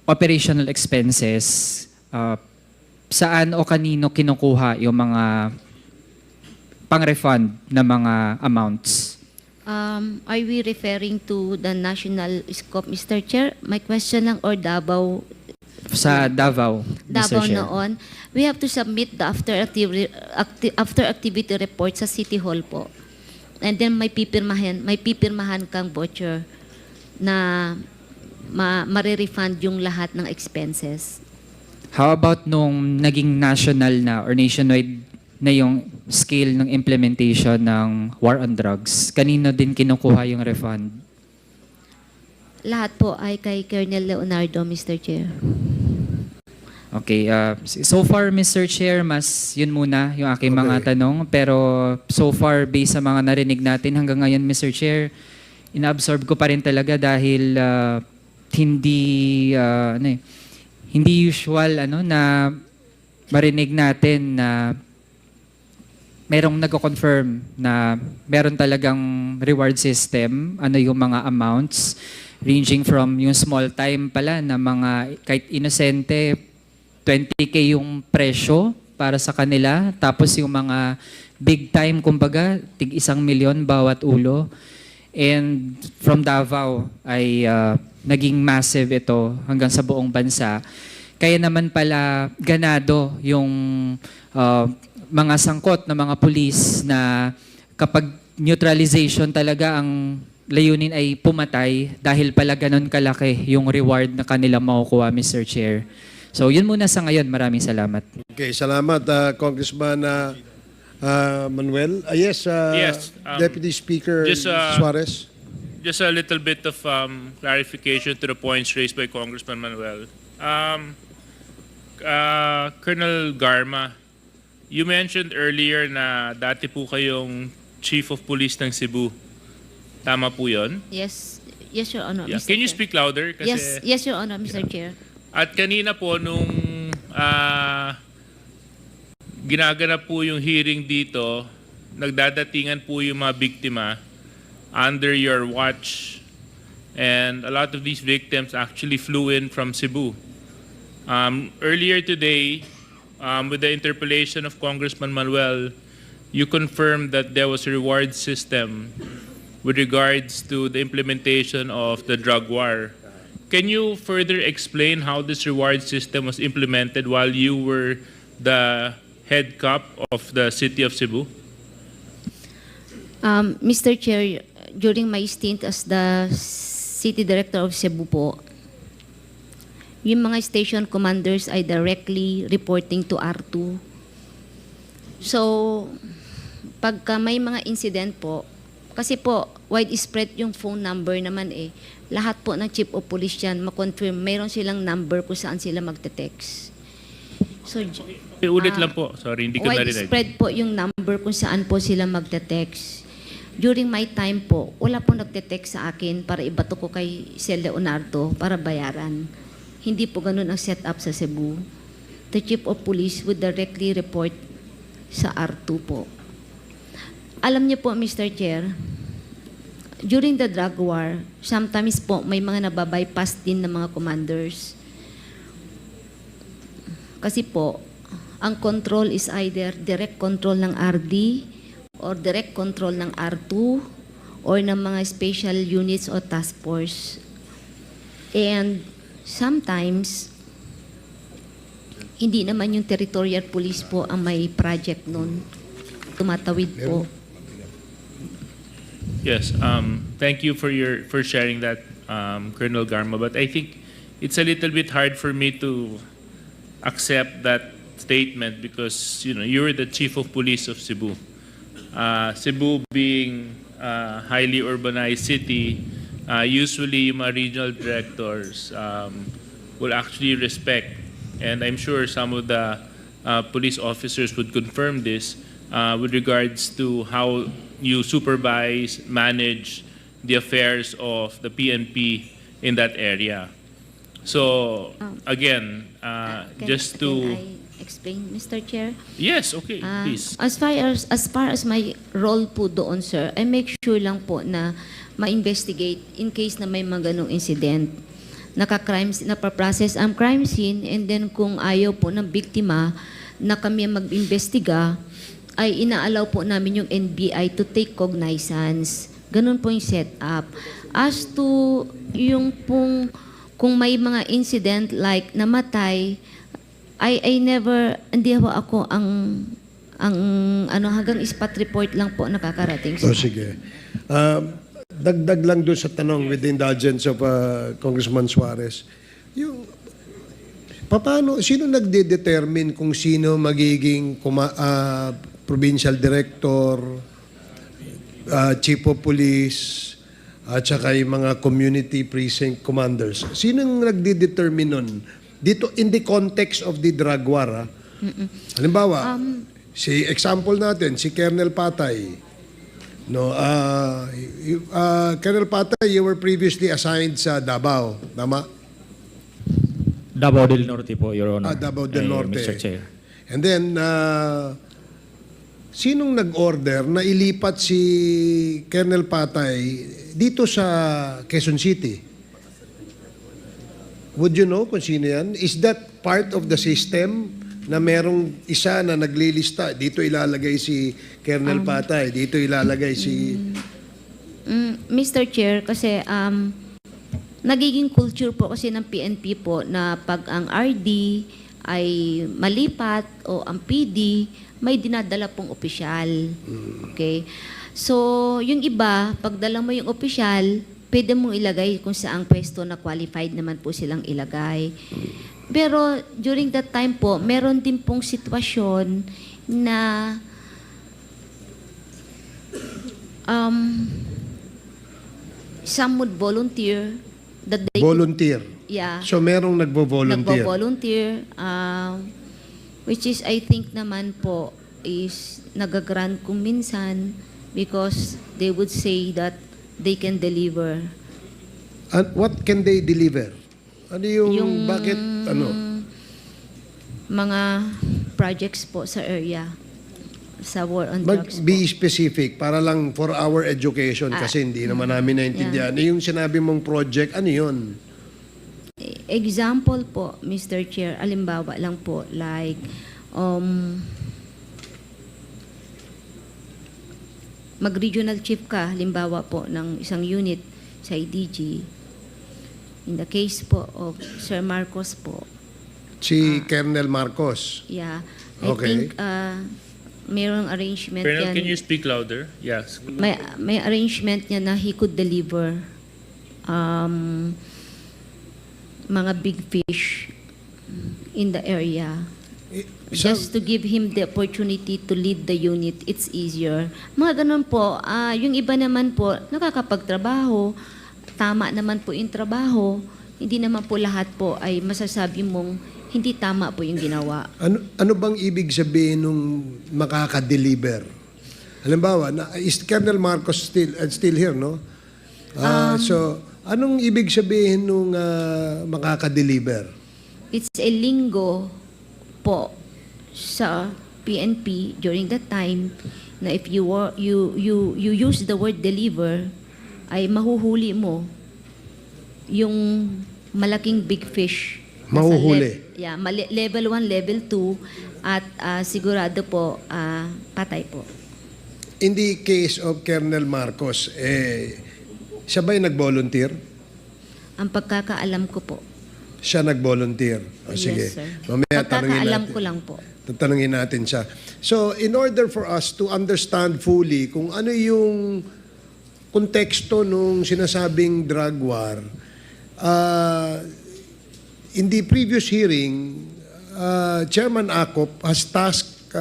S6: operational expenses, saan o kanino kinukuha yung mga pang-refund na mga amounts?
S2: Are we referring to the national scope, Mr. Chair? My question lang, or Davao?
S6: Sa Davao, Mr.
S2: Davao
S6: Chair.
S2: noon, we have to submit the after activity report sa City Hall po. And then may pipirmahan kang voucher na ma-refund yung lahat ng expenses.
S6: How about nung naging national na or nationwide na yung scale ng implementation ng war on drugs? Kanino din kinukuha yung refund?
S2: Lahat po ay kay Colonel Leonardo, Mr. Chair.
S6: Okay, so far, Mr. Chair, mas yun muna yung aking mga tanong. Pero so far, based sa mga narinig natin hanggang ngayon, Mr. Chair, inaabsorb ko pa rin talaga dahil hindi usual na marinig natin na merong nagko-confirm na meron talagang reward system, yung mga amounts ranging from yung small time pala na mga kahit inosente 20K yung presyo para sa kanila, tapos yung mga big time, kumbaga, tig 1 milyon bawat ulo. And from Davao ay naging massive ito hanggang sa buong bansa. Kaya naman pala ganado yung mga sangkot na mga pulis na kapag neutralization talaga ang layunin ay pumatay dahil pala ganon kalaki yung reward na kanila makukuha, Mr. Chair. So yun muna sa ngayon. Maraming salamat.
S1: Okay, salamat, Congressman Manuel. Yes,
S7: Yes,
S1: Deputy Speaker
S7: just,
S1: Suarez.
S7: Just a little bit of clarification to the points raised by Congressman Manuel. Colonel Garma, you mentioned earlier na dati po kayong Chief of Police ng Cebu. Tama po yun?
S2: Yes, Your Honor,
S7: Yeah.
S2: Mr.
S7: Can you
S2: Chair.
S7: speak louder?
S2: Yes, Your Honor, Mr. Chair.
S7: At kanina po nung ginaganap po yung hearing dito, nagdadatingan po yung mga biktima under your watch. And a lot of these victims actually flew in from Cebu. Earlier today, with the interpellation of Congressman Manuel, you confirmed that there was a reward system with regards to the implementation of the drug war. Can you further explain how this reward system was implemented while you were the head cop of the city of Cebu?
S2: Mr. Chair, during my stint as the City Director of Cebu po, yung mga station commanders ay directly reporting to R2. So, pagka may mga incident po, kasi po, widespread yung phone number naman lahat po ng chief of police yan, makonfirm, mayroon silang number kung saan sila magte-text. So,
S7: Ulit lang po. Sorry, hindi ko narinig.
S2: widespread po yung number kung saan po sila magte-text. During my time po, wala po nagte-text sa akin para ibato ko kay Sir Leonardo para bayaran. Hindi po ganun ang setup sa Cebu. The chief of police would directly report sa R2 po. Alam niyo po, Mr. Chair, during the drug war, sometimes po may mga nababypass din ng mga commanders. Kasi po, ang control is either direct control ng RD or direct control ng R2 or ng mga special units o task force. And sometimes, hindi naman yung territorial police po ang may project nun. Tumatawid po.
S7: Yes, thank you for sharing that, Colonel Garma. But I think it's a little bit hard for me to accept that statement because you were the chief of police of Cebu. Cebu being a highly urbanized city, usually yung mga regional directors will actually respect, and I'm sure some of the police officers would confirm this with regards to how you supervise, manage the affairs of the PNP in that area. So again, just to
S2: Can I explain, Mr. Chair?
S7: yes, okay, please.
S2: As far as my role po doon, sir, I make sure lang po na ma-investigate in case na may mga ganong incident. Napaprocess ang crime scene, and then kung ayaw po ng biktima na kami mag-imbestiga, ay inaalaw po namin yung NBI to take cognizance. Ganun po yung setup. As to yung pong kung may mga incident like namatay, I never, hindi ako hanggang spot report lang po nakakarating sa
S1: Sige. Dagdag lang doon sa tanong with the indulgence of Congressman Suarez. sino nagde-determine kung sino magiging provincial director, chief of police, at saka yung mga community precinct commanders? Sino nagde-determine nun? Dito, in the context of the drug war, halimbawa, example natin, si Colonel Patay. No, Colonel Patay, you were previously assigned sa Davao, tama?
S8: Davao del Norte po, Your Honor.
S1: Davao del Norte.
S8: Mr. Chair.
S1: And then, sinong nag-order na ilipat si Colonel Patay dito sa Quezon City? Would you know kung sino yan? Is that part of the system na merong isa na naglilista? Dito ilalagay si Colonel Patay, dito ilalagay si...
S2: Mr. Chair, kasi nagiging culture po kasi ng PNP po na pag ang RD ay malipat o ang PD, may dinadala pong opisyal. Okay? So, yung iba, pag dala mo yung opisyal, pwede mong ilagay kung saang pwesto na qualified naman po silang ilagay. Pero during that time po, meron din pong sitwasyon na some would volunteer that they
S1: Volunteer.
S2: yeah,
S1: So, merong nagbo-volunteer.
S2: nagvo-volunteer, which is I think naman po is nagagrant kung minsan because they would say that they can deliver.
S1: And what can they deliver? Ano yung bakit,
S2: Mga projects po sa area, sa war on drugs
S1: Be
S2: po.
S1: specific para lang for our education kasi hindi naman namin naintindihan. Yung sinabi mong project, ano yun?
S2: Example po, Mr. Chair, alimbawa lang po, like, mag-regional chief ka, halimbawa po, ng isang unit sa IDG. In the case po of Sir Marcos po,
S1: Si Colonel Marcos.
S2: yeah, I
S1: Okay.
S2: think mayroong arrangement
S7: Colonel,
S2: yan.
S7: can you speak louder? Yes.
S2: May arrangement niya na he could deliver mga big fish in the area. Just to give him the opportunity to lead the unit, it's easier. Mga ganun po. Yung iba naman po, nakakapagtrabaho, tama naman po yung trabaho, hindi naman po lahat po ay masasabi mong hindi tama po yung ginawa.
S1: Ano bang ibig sabihin nung makaka-deliver? Halimbawa, is Colonel Marcos still here, no? So, anong ibig sabihin nung makaka-deliver?
S2: It's a lingo po sa PNP during that time na if you use the word deliver, ay mahuhuli mo yung malaking big fish.
S1: Mahuhuli.
S2: Level 1, level 2 at sigurado po patay po.
S1: In the case of Colonel Marcos, siya ba'y nag-volunteer?
S2: Ang pagkakaalam ko po.
S1: Siya nag-volunteer. Sige.
S2: Yes, sir.
S1: Mamaya
S2: Pagkakaalam ko lang po.
S1: Tatanungin natin siya. So, in order for us to understand fully kung ano yung konteksto nung sinasabing drug war, in the previous hearing, Chairman Acop has tasked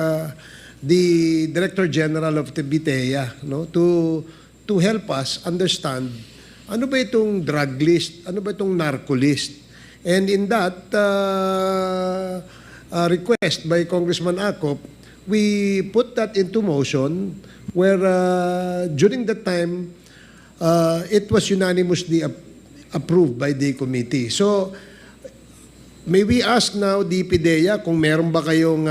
S1: the Director General of the BITEA, no, to help us understand ano ba itong drug list, ano ba itong narco list. And in that request by Congressman Acop, we put that into motion where during that time, it was unanimously approved by the committee. So, may we ask now, DPDEA, kung meron ba kayong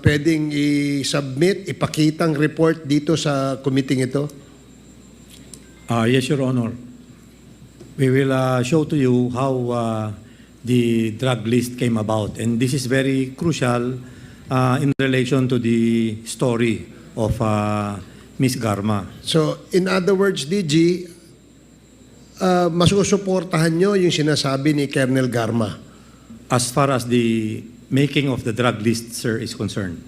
S1: pwedeng i-submit, ipakitang report dito sa committee ito?
S9: Yes, Your Honor. We will show to you how the drug list came about. And this is very crucial in relation to the story of Ms. Garma.
S1: So, in other words, DG, masusuportahan nyo yung sinasabi ni Colonel Garma?
S9: As far as the making of the drug list, sir, is concerned.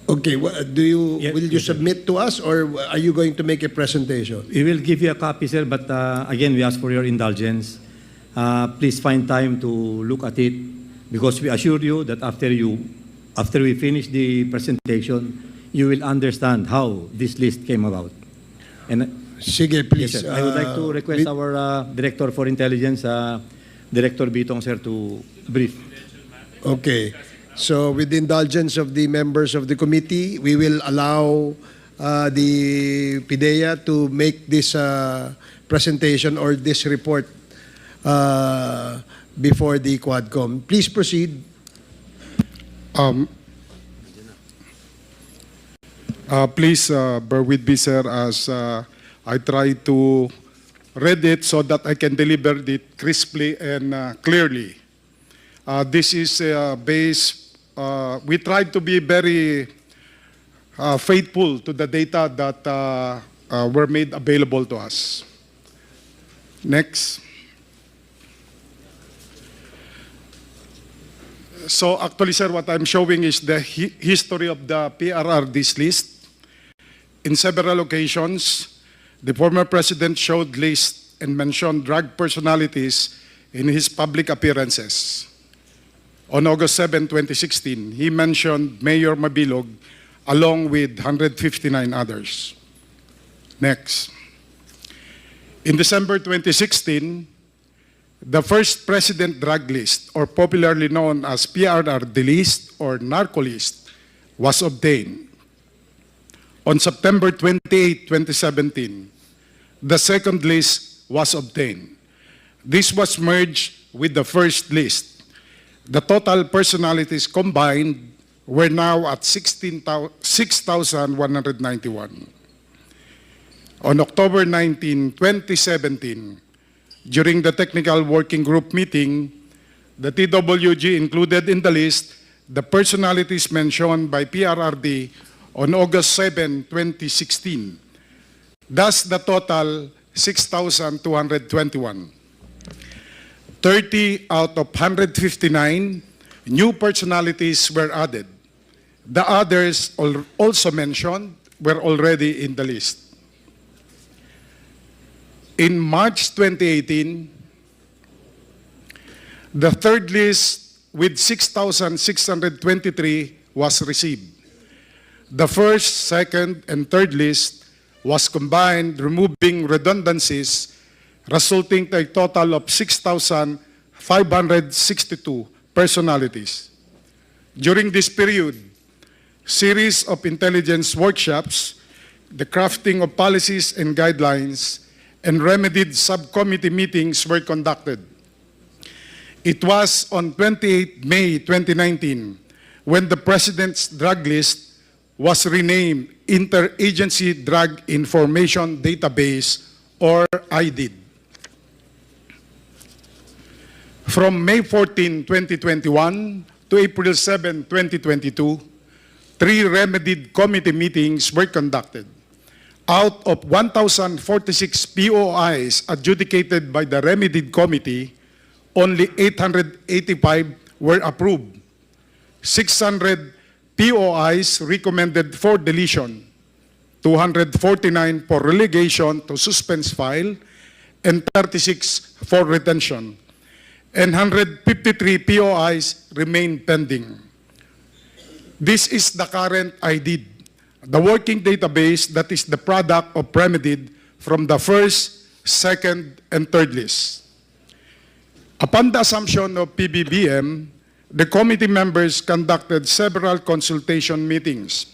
S1: Okay, will you
S9: Yes, sir.
S1: submit to us or are you going to make a presentation?
S9: We will give you a copy, sir, but again, we ask for your indulgence. Please find time to look at it because we assure you that after we finish the presentation, you will understand how this list came about. And
S1: Sige, please.
S9: yes, sir. I would like to request our Director for Intelligence, Director Bitong, sir, to brief.
S1: Okay. So with the indulgence of the members of the committee, we will allow the PIDEA to make this presentation or this report before the Quadcom. Please proceed.
S10: Please bear with me, sir, as I try to read it so that I can deliver it crisply and clearly. This is based, we tried to be very faithful to the data that were made available to us. Next. So actually, sir, what I'm showing is the history of the PRRD's list. In several occasions, the former president showed lists and mentioned drug personalities in his public appearances. On August 7, 2016, he mentioned Mayor Mabilog along with 159 others. Next. In December 2016, the first president drug list, or popularly known as PRRD list or narco list, was obtained. On September 28, 2017, the second list was obtained. This was merged with the first list. The total personalities combined were now at 6,191. On October 19, 2017, during the technical working group meeting, the TWG included in the list the personalities mentioned by PRRD on August 7, 2016. Thus, the total 6,221. 30 out of 159 new personalities were added. The others also mentioned were already in the list. In March 2018, the third list with 6,623 was received. The first, second, and third list was combined, removing redundancies, resulting to a total of 6,562 personalities. During this period, series of intelligence workshops, the crafting of policies and guidelines, and remedied subcommittee meetings were conducted. It was on 28 May 2019 when the President's drug list was renamed Interagency Drug Information Database, or IDID. From May 14, 2021 to April 7, 2022, 3 remedied committee meetings were conducted. Out of 1,046 POIs adjudicated by the remedied committee, only 885 were approved. 600 POIs recommended for deletion, 249 for relegation to suspense file, and 36 for retention. And 153 POIs remain pending. This is the current IDID, the working database that is the product of Remedied from the first, second, and third list. Upon the assumption of PBBM, the committee members conducted several consultation meetings.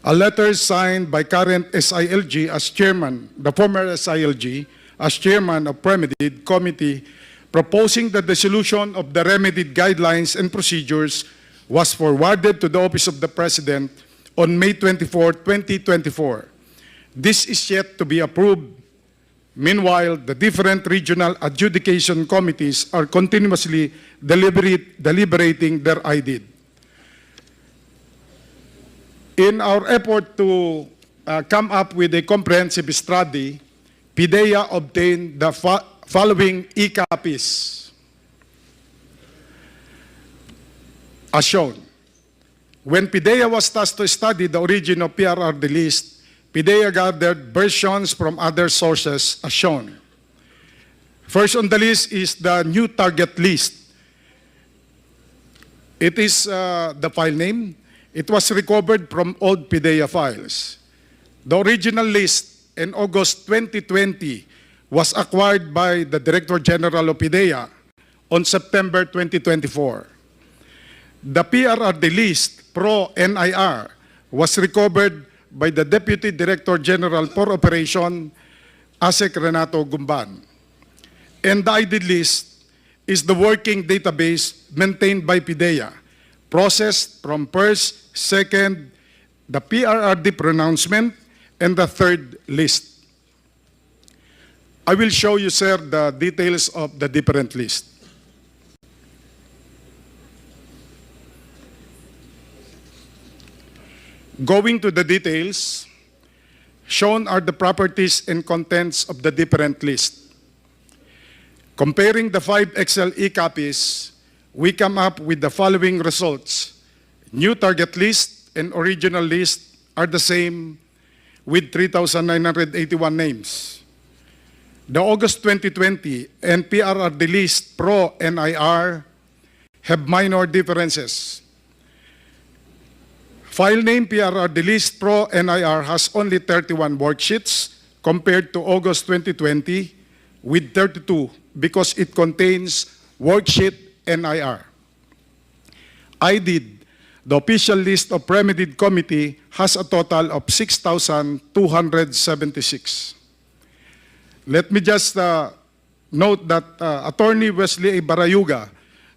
S10: A letter signed by current SILG as chairman, the former SILG, as chairman of Remedied Committee, proposing the dissolution of the Remedied guidelines and procedures was forwarded to the Office of the President on May 24, 2024. This is yet to be approved. Meanwhile, the different regional adjudication committees are continuously deliberating their IDID. In our effort to come up with a comprehensive study, PIDEA obtained the following e-copies, as shown. When PIDEA was tasked to study the origin of PRRD list, PIDEA gathered versions from other sources as shown. First on the list is the new target list. It is the file name. It was recovered from old PIDEA files. The original list in August 2020 was acquired by the Director General of PIDEA on September 2024. The PRRD list pro-NIR was recovered by the Deputy Director General for Operation, ASEC Renato Gumban. And the ID list is the working database maintained by PIDEA, processed from first, second, the PRRD pronouncement, and the third list. I will show you, sir, the details of the different lists. Going to the details, shown are the properties and contents of the different lists. Comparing the 5 Excel e-copies, we come up with the following results. New target list and original list are the same with 3,981 names. The August 2020 and PRRD list pro-NIR have minor differences. File name PRRD list pro-NIR has only 31 worksheets compared to August 2020 with 32 because it contains worksheet NIR. IDID, the official list of remedied committee, has a total of 6,276. Let me just note that Attorney Wesley A. Barayuga,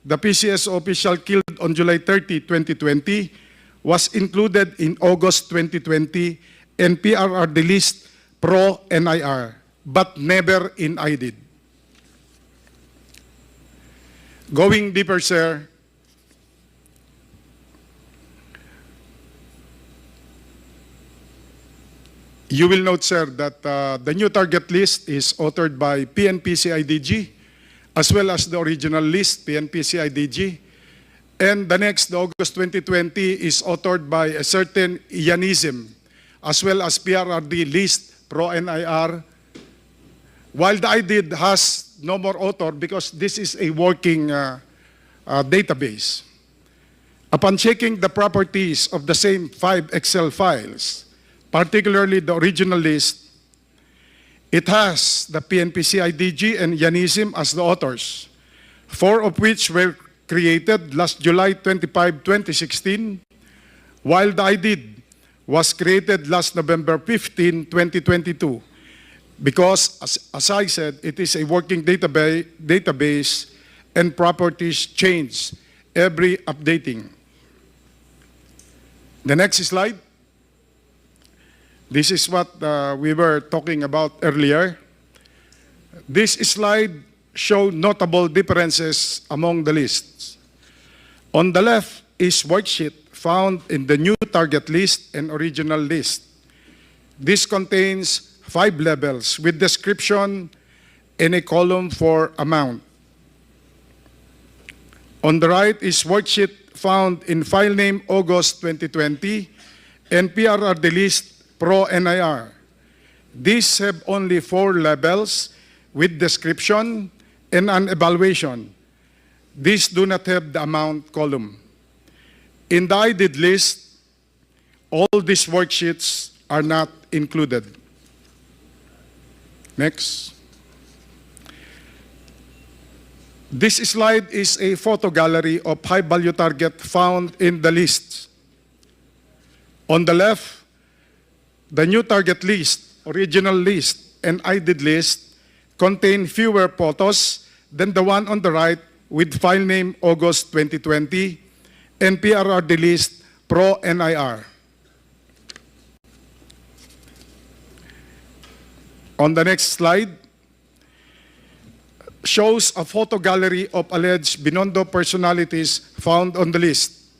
S10: the PCSO official killed on July 30, 2020, was included in August 2020 and PRRD list pro-NIR, but never in IDID. Going deeper, sir, you will note, sir, that the new target list is authored by PNP-CIDG, as well as the original list, PNP-CIDG. And the next, the August 2020, is authored by a certain Yanism, as well as PRRD list, pro-NIR, while the IDID has no more author because this is a working database. Upon checking the properties of the same 5 Excel files, particularly the original list, it has the PNP-CIDG and Yanism as the authors, 4 of which were created last July 25, 2016, while the IDID was created last November 15, 2022. Because, as I said, it is a working database and properties change every updating. The next slide. This is what we were talking about earlier. This slide shows notable differences among the lists. On the left is worksheet found in the new target list and original list. This contains 5 levels with description and a column for amount. On the right is worksheet found in file name August 2020 and PRRD list pro-NIR. These have only 4 levels with description and an evaluation. These do not have the amount column. In the IDID list, all these worksheets are not included. Next. This slide is a photo gallery of high-value target found in the lists. On the left, the new target list, original list, and IDID list contain fewer photos than the one on the right with file name August 2020 and PRRD list pro-NIR. On the next slide, shows a photo gallery of alleged Binondo personalities found on the list.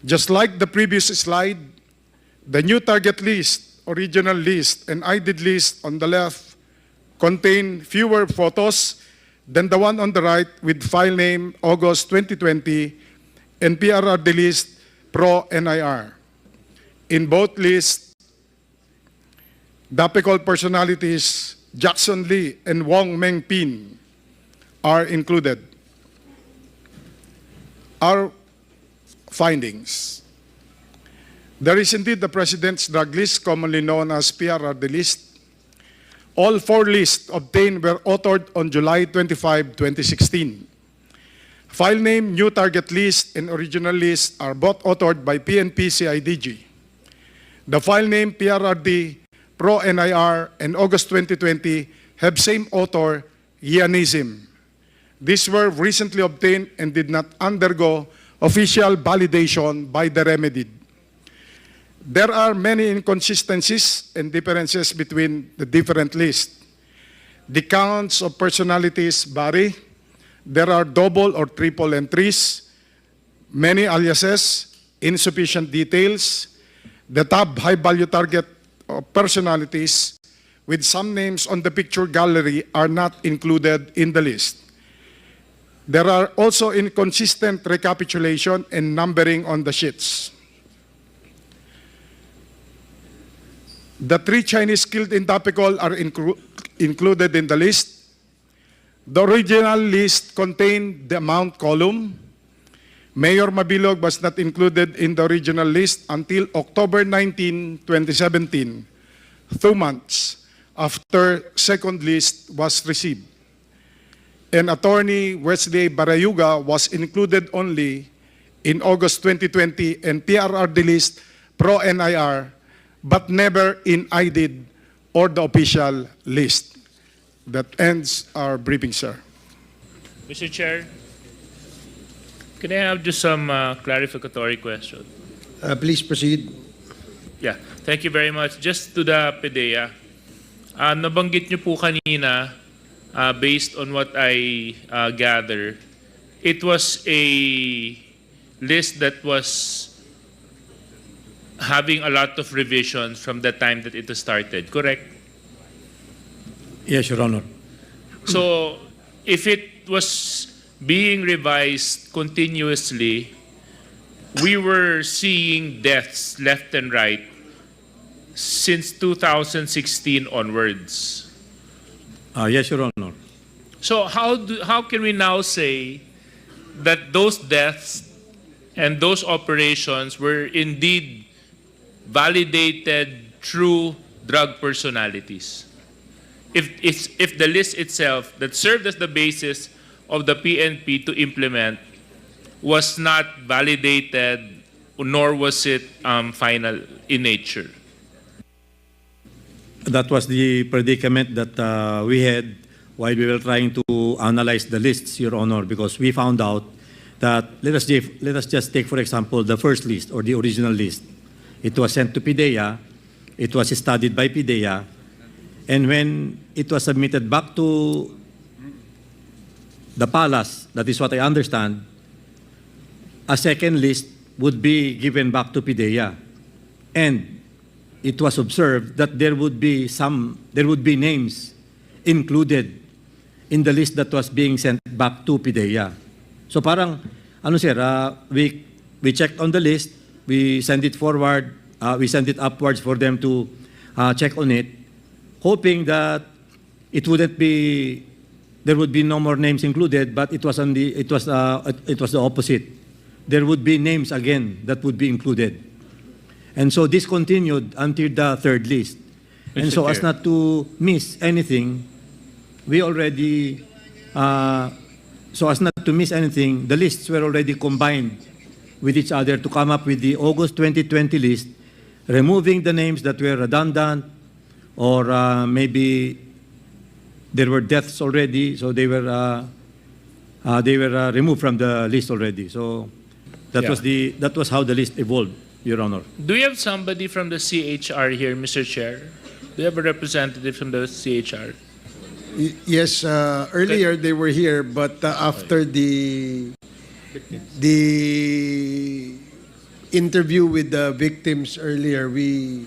S10: Just like the previous slide, the new target list, original list, and IDID list on the left contain fewer photos than the one on the right with file name August 2020 and PRRD list pro-NIR. In both lists, Dapicol personalities Jackson Lee and Wong Meng Pin are included. our findings. There is indeed the President's drug list, commonly known as PRRD list. All 4 lists obtained were authored on July 25, 2016. File name, new target list, and original list are both authored by PNP CIDG. The file name PRRD, Pro-NIR, and August 2020 have same author, Yanism. These were recently obtained and did not undergo official validation by the remedied. There are many inconsistencies and differences between the different lists. The counts of personalities vary. There are double or triple entries, many aliases, insufficient details. The top high-value target of personalities with some names on the picture gallery are not included in the list. There are also inconsistent recapitulation and numbering on the sheets. The 3 Chinese killed in Tapicol are included in the list. The original list contained the amount column. Mayor Mabilog was not included in the original list until October 19, 2017, 2 months after second list was received. And Attorney Wesley Barayuga was included only in August 2020 and PRRD list Pro-NIR, but never in IDID or the official list. That ends our briefing, sir.
S7: Mr. Chair, can I have just some clarificatory question?
S1: Please proceed.
S7: Yeah, thank you very much. Just to the PDEA, nabanggit niyo po kanina, based on what I gather, it was a list that was having a lot of revisions from the time that it was started, correct?
S9: Yes, Your Honor.
S7: So, if it was being revised continuously, we were seeing deaths left and right since 2016 onwards.
S9: Yes, Your Honor.
S7: So how can we now say that those deaths and those operations were indeed validated through drug personalities? If the list itself that served as the basis of the PNP to implement was not validated, nor was it final in nature.
S9: That was the predicament that we had while we were trying to analyze the lists, Your Honor, because we found out that, let us just take, for example, the first list or the original list. It was sent to PIDEA, it was studied by PIDEA, and when it was submitted back to the palace, that is what I understand, a second list would be given back to PIDEA. And it was observed that there would be names included in the list that was being sent back to PIDEA. So parang, ano sir, we checked on the list, we send it forward, we send it upwards for them to check on it, hoping that it wouldn't be, there would be no more names included, but it was the opposite. There would be names again that would be included. And so this continued until the third list. And so as not to miss anything, we already, so as not to miss anything, the lists were already combined with each other to come up with the August 2020 list, removing the names that were redundant or maybe there were deaths already, so they were removed from the list already. So that was how the list evolved, Your Honor.
S7: Do you have somebody from the CHR here, Mr. Chair? Do you have a representative from the CHR?
S1: Yes, earlier they were here, but after the interview with the victims earlier, we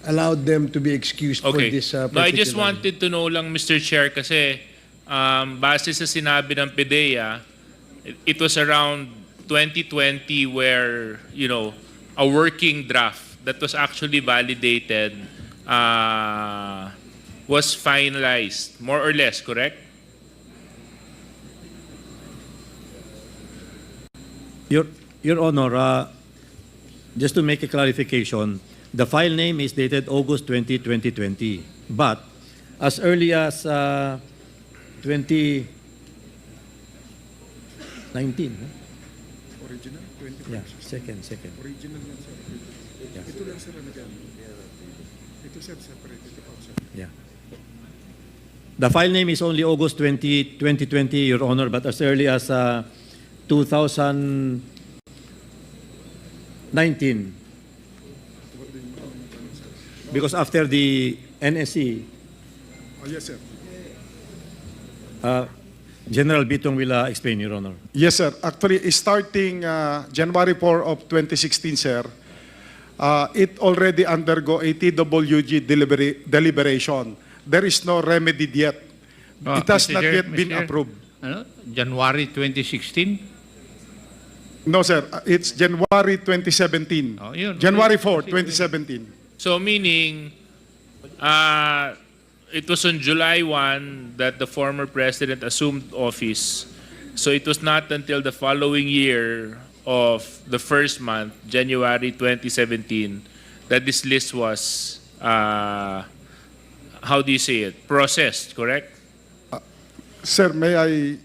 S1: allowed them to be excused for this
S7: No,
S1: particular.
S7: I just wanted to know lang, Mr. Chair, kasi base sa sinabi ng PIDEA, it was around 2020 where, you know, a working draft that was actually validated was finalized, more or less, correct?
S9: Your Honor, just to make a clarification, the file name is dated August 20, 2020. But as early as 2019, huh?
S10: Original, 20.
S9: Yeah, second.
S10: Original yan, sir.
S9: Yeah.
S10: Ito lang, sir, ano dyan? Ito, sir, separate. Ito po, sir.
S9: Yeah. The file name is only August 20, 2020, Your Honor, but as early as 2019, because after the NSC,
S10: Oh, yes, sir.
S9: General Bitong will explain, Your Honor.
S10: Yes, sir. Actually, starting January 4 of 2016, sir, it already undergo a TWG deliberation. There is no remedy yet. It has
S11: Mr.
S10: not
S11: Chair,
S10: yet been
S11: Mr.
S10: approved.
S11: Ano? January 2016?
S10: No, sir. It's January 2017.
S11: Oh, yun.
S10: January 4, 2017.
S7: So meaning, it was on July 1 that the former president assumed office. So it was not until the following year of the first month, January 2017, that this list was, how do you say it, processed, correct?
S10: Sir, may I...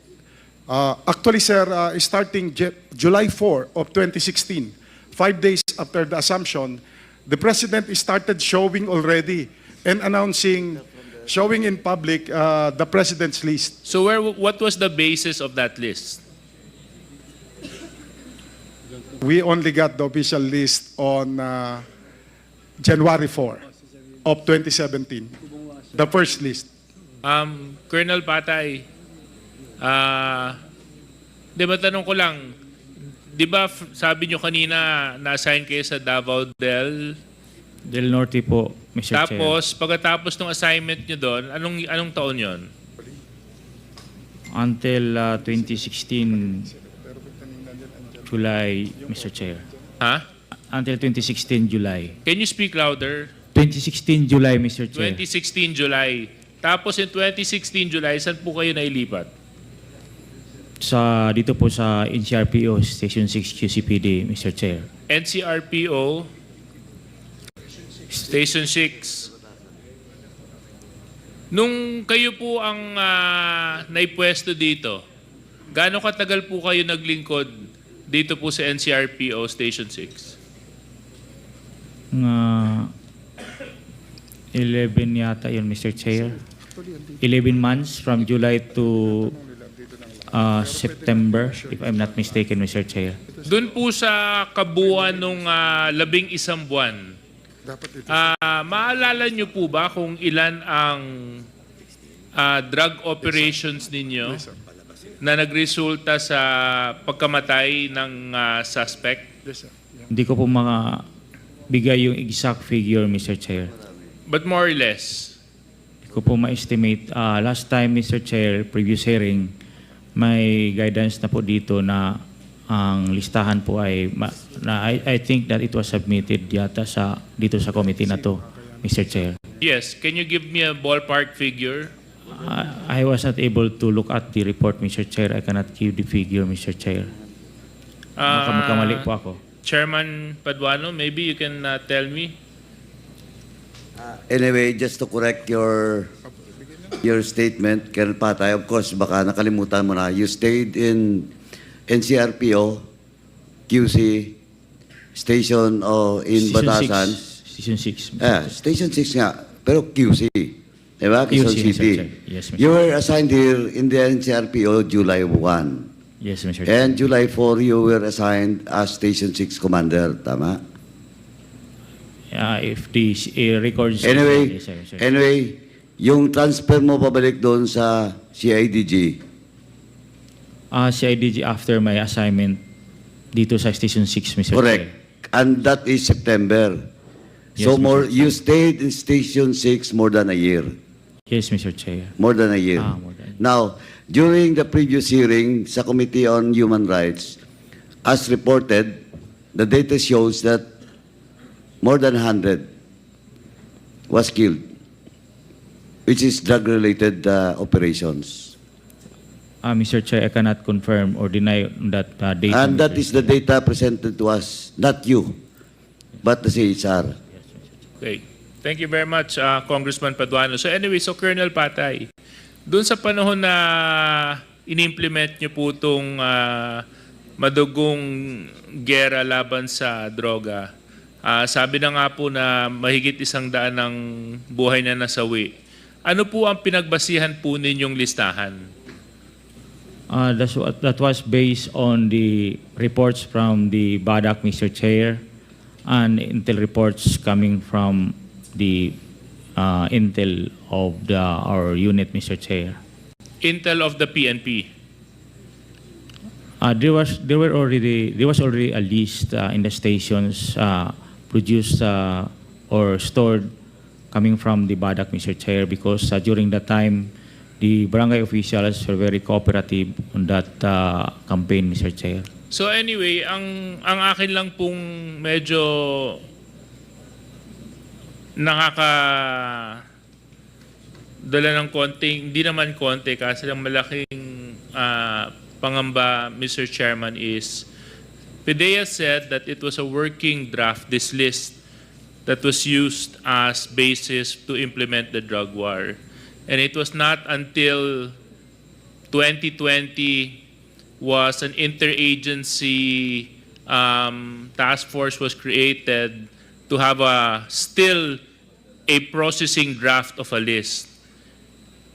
S10: actually, sir, starting July 4 of 2016, 5 days after the assumption, the President started showing already and announcing, showing in public the President's list.
S7: So what was the basis of that list?
S10: We only got the official list on January 4 of 2017, the first list.
S7: Colonel Patay, di ba tanong ko lang, di ba sabi nyo kanina na-assign kayo sa Davao Del?
S8: Del Norte po, Mr. Chair.
S7: Tapos, pagkatapos ng assignment nyo doon, anong taon yon?
S8: Until 2016 July, Mr. Chair.
S7: Ha?
S8: Until 2016 July.
S7: Can you speak louder?
S8: 2016 July, Mr. Chair.
S7: 2016 July. Tapos in 2016 July, saan po kayo nailipat?
S8: Dito po sa NCRPO Station 6 QCPD, Mr. Chair.
S7: NCRPO Station 6. Nung kayo po ang naipwesto dito, gaano katagal po kayo naglingkod dito po sa NCRPO Station 6?
S8: 11 yata yun, Mr. Chair. 11 months from July to September, if I'm not mistaken, Mr. Chair.
S7: Doon po sa kabuuan nung 11 buwan, maalala nyo po ba kung ilan ang drug operations ninyo na nagresulta sa pagkamatay ng suspect?
S8: Hindi ko po bigay yung exact figure, Mr. Chair.
S7: But more or less?
S8: Hindi ko po ma-estimate. Last time, Mr. Chair, previous hearing, may guidance na po dito na ang listahan po ay I think that it was submitted yata dito sa committee na to, Mr. Chair.
S7: Yes. Can you give me a ballpark figure?
S8: I was not able to look at the report, Mr. Chair. I cannot give the figure, Mr. Chair. Magkamali po ako.
S7: Chairman Paduano, maybe you can tell me?
S12: Anyway, just to correct your statement, Colonel Patay, of course, baka nakalimutan mo na, you stayed in NCRPO, QC, station in Batasan.
S8: Station 6.
S12: Station 6 nga, pero QC. Diba? Quezon
S8: QC,
S12: City.
S8: Yes, Mr.
S12: You were assigned here in the NCRPO July 1.
S8: Yes, Mr. Chair.
S12: And July 4, you were assigned as Station 6 Commander. Tama?
S8: If the records...
S12: Anyway,
S8: Yes, sir.
S12: anyway, yung transfer mo pabalik doon sa CIDG,
S8: CIDG after my assignment dito sa Station 6, Mr.
S12: correct.
S8: Chair.
S12: And that is September.
S8: Yes,
S12: So
S8: Mr.
S12: you stayed in Station 6 more than a year.
S8: Yes, Mr. Chair.
S12: More than a year.
S8: More than.
S12: Now, during the previous hearing sa Committee on Human Rights, as reported, the data shows that more than 100 was killed, which is drug-related operations.
S8: Mr. Chair, I cannot confirm or deny that date.
S12: And that
S8: Mr.
S12: is the data presented to us, not you, but the CHR.
S7: Okay. Thank you very much, Congressman Paduano. So anyway, so Colonel Patay, doon sa panahon na inimplement niyo po itong madugong gera laban sa droga, sabi na nga po na mahigit 100 ng buhay na nasawi. Ano po ang pinagbasihan po ninyong listahan?
S8: That was based on the reports from the BADAC, Mr. Chair, and intel reports coming from the intel of our unit, Mr. Chair.
S7: Intel of the PNP.
S8: There was already a list in the stations produced or stored coming from the BADAC, Mr. Chair, because during that time the barangay officials were very cooperative on that campaign, Mr. Chair.
S7: So anyway, ang akin lang pong medyo dala ng konting, hindi naman konti kasi ang malaking pangamba, Mr. Chairman, is PDEA said that it was a working draft, this list that was used as basis to implement the drug war. And it was not until 2020 was an interagency task force was created to have still a processing draft of a list.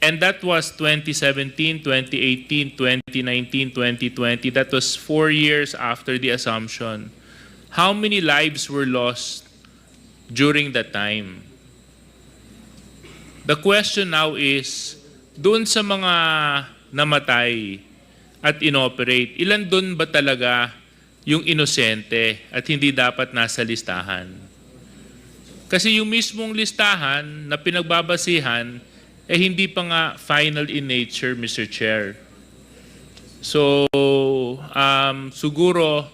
S7: And that was 2017, 2018, 2019, 2020. That was 4 years after the assumption. How many lives were lost during that time? The question now is, doon sa mga namatay at inoperate, ilan doon ba talaga yung inosente at hindi dapat nasa listahan? Kasi yung mismong listahan na pinagbabasihan, hindi pa nga final in nature, Mr. Chair. So, siguro,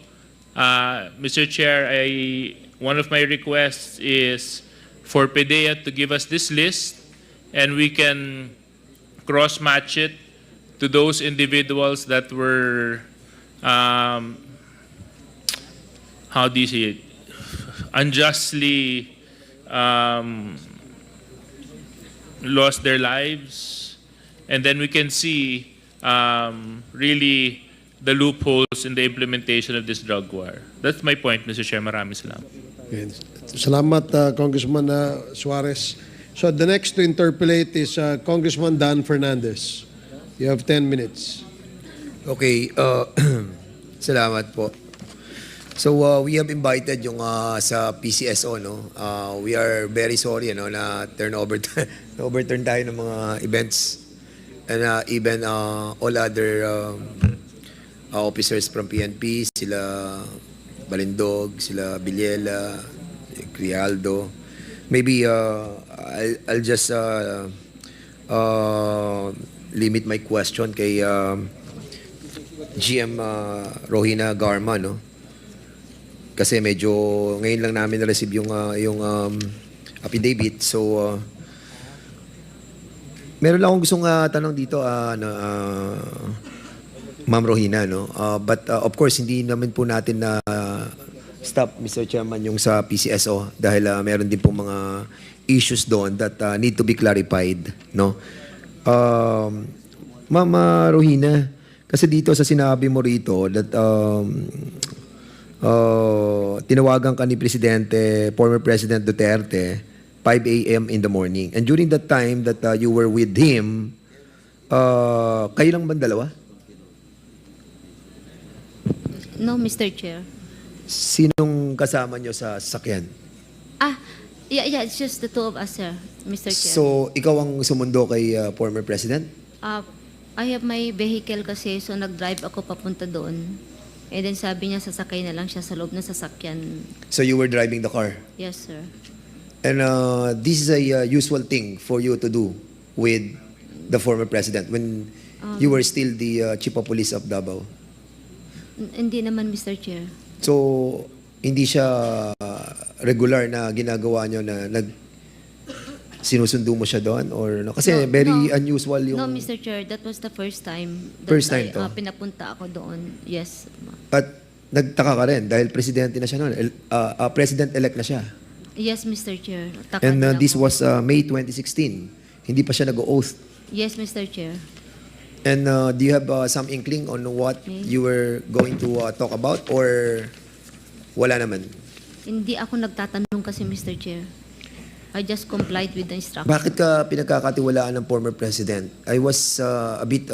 S7: Mr. Chair, one of my requests is for PDEA to give us this list and we can cross-match it to those individuals that were, how do you say it, unjustly lost their lives, and then we can see really the loopholes in the implementation of this drug war. That's my point, Mr. Chair. Maraming salamat.
S1: Okay. Salamat, Congressman Suarez. So the next to interpolate is Congressman Dan Fernandez. You have 10 minutes.
S5: Okay, salamat po. So we have invited yung sa PCSO, no. We are very sorry, no, na overturn tayo ng mga events and even all other officers from PNP, sila Balindog, sila Villela, Crialdo. Maybe I'll just limit my question kay GM Rohina Garma, no. Kasi medyo ngayon lang namin na-receive yung affidavit. So meron lang akong gustong tanong dito, Ma'am Rohina, no. But of course hindi naman po natin na stop, Mr. Chairman, yung sa PCSO dahil meron din po mga issues doon that need to be clarified, no. Ma'am Rohina, kasi dito sa sinabi mo rito that tinawagan ka ni Presidente, former President Duterte, 5 a.m. in the morning. And during that time that you were with him, kayo lang ba dalawa?
S2: No, Mr. Chair.
S5: Sinong kasama nyo sa sasakyan?
S2: Yeah, it's just the two of us, sir, Mr. Chair.
S5: So, ikaw ang sumundo kay former President?
S2: I have my vehicle kasi, so nag-drive ako papunta doon. And then sabi niya, sasakay na lang siya sa loob ng sasakyan.
S5: So, you were driving the car?
S2: Yes, sir.
S5: And this is a usual thing for you to do with the former President when you were still the Chief of Police of Davao?
S2: Hindi naman, Mr. Chair.
S5: So, hindi siya regular na ginagawa nyo na sinusundo mo siya doon? Or, no? Kasi
S2: No,
S5: very
S2: no.
S5: unusual yung...
S2: No, Mr. Chair, that was the first time that
S5: First time to?
S2: pinapunta ako doon. Yes.
S5: At nagtaka ka rin dahil presidente na siya noon. President-elect na siya.
S2: Yes, Mr. Chair. Taka
S5: And
S2: din
S5: this
S2: ako.
S5: was May 2016. Hindi pa siya nag-oath.
S2: Yes, Mr. Chair.
S5: And do you have some inkling on what you were going to talk about or wala naman?
S2: Hindi ako nagtatanong kasi, Mr. Chair. I just complied with the instruction.
S5: Bakit ka pinagkakatiwalaan ng former president? I was a bit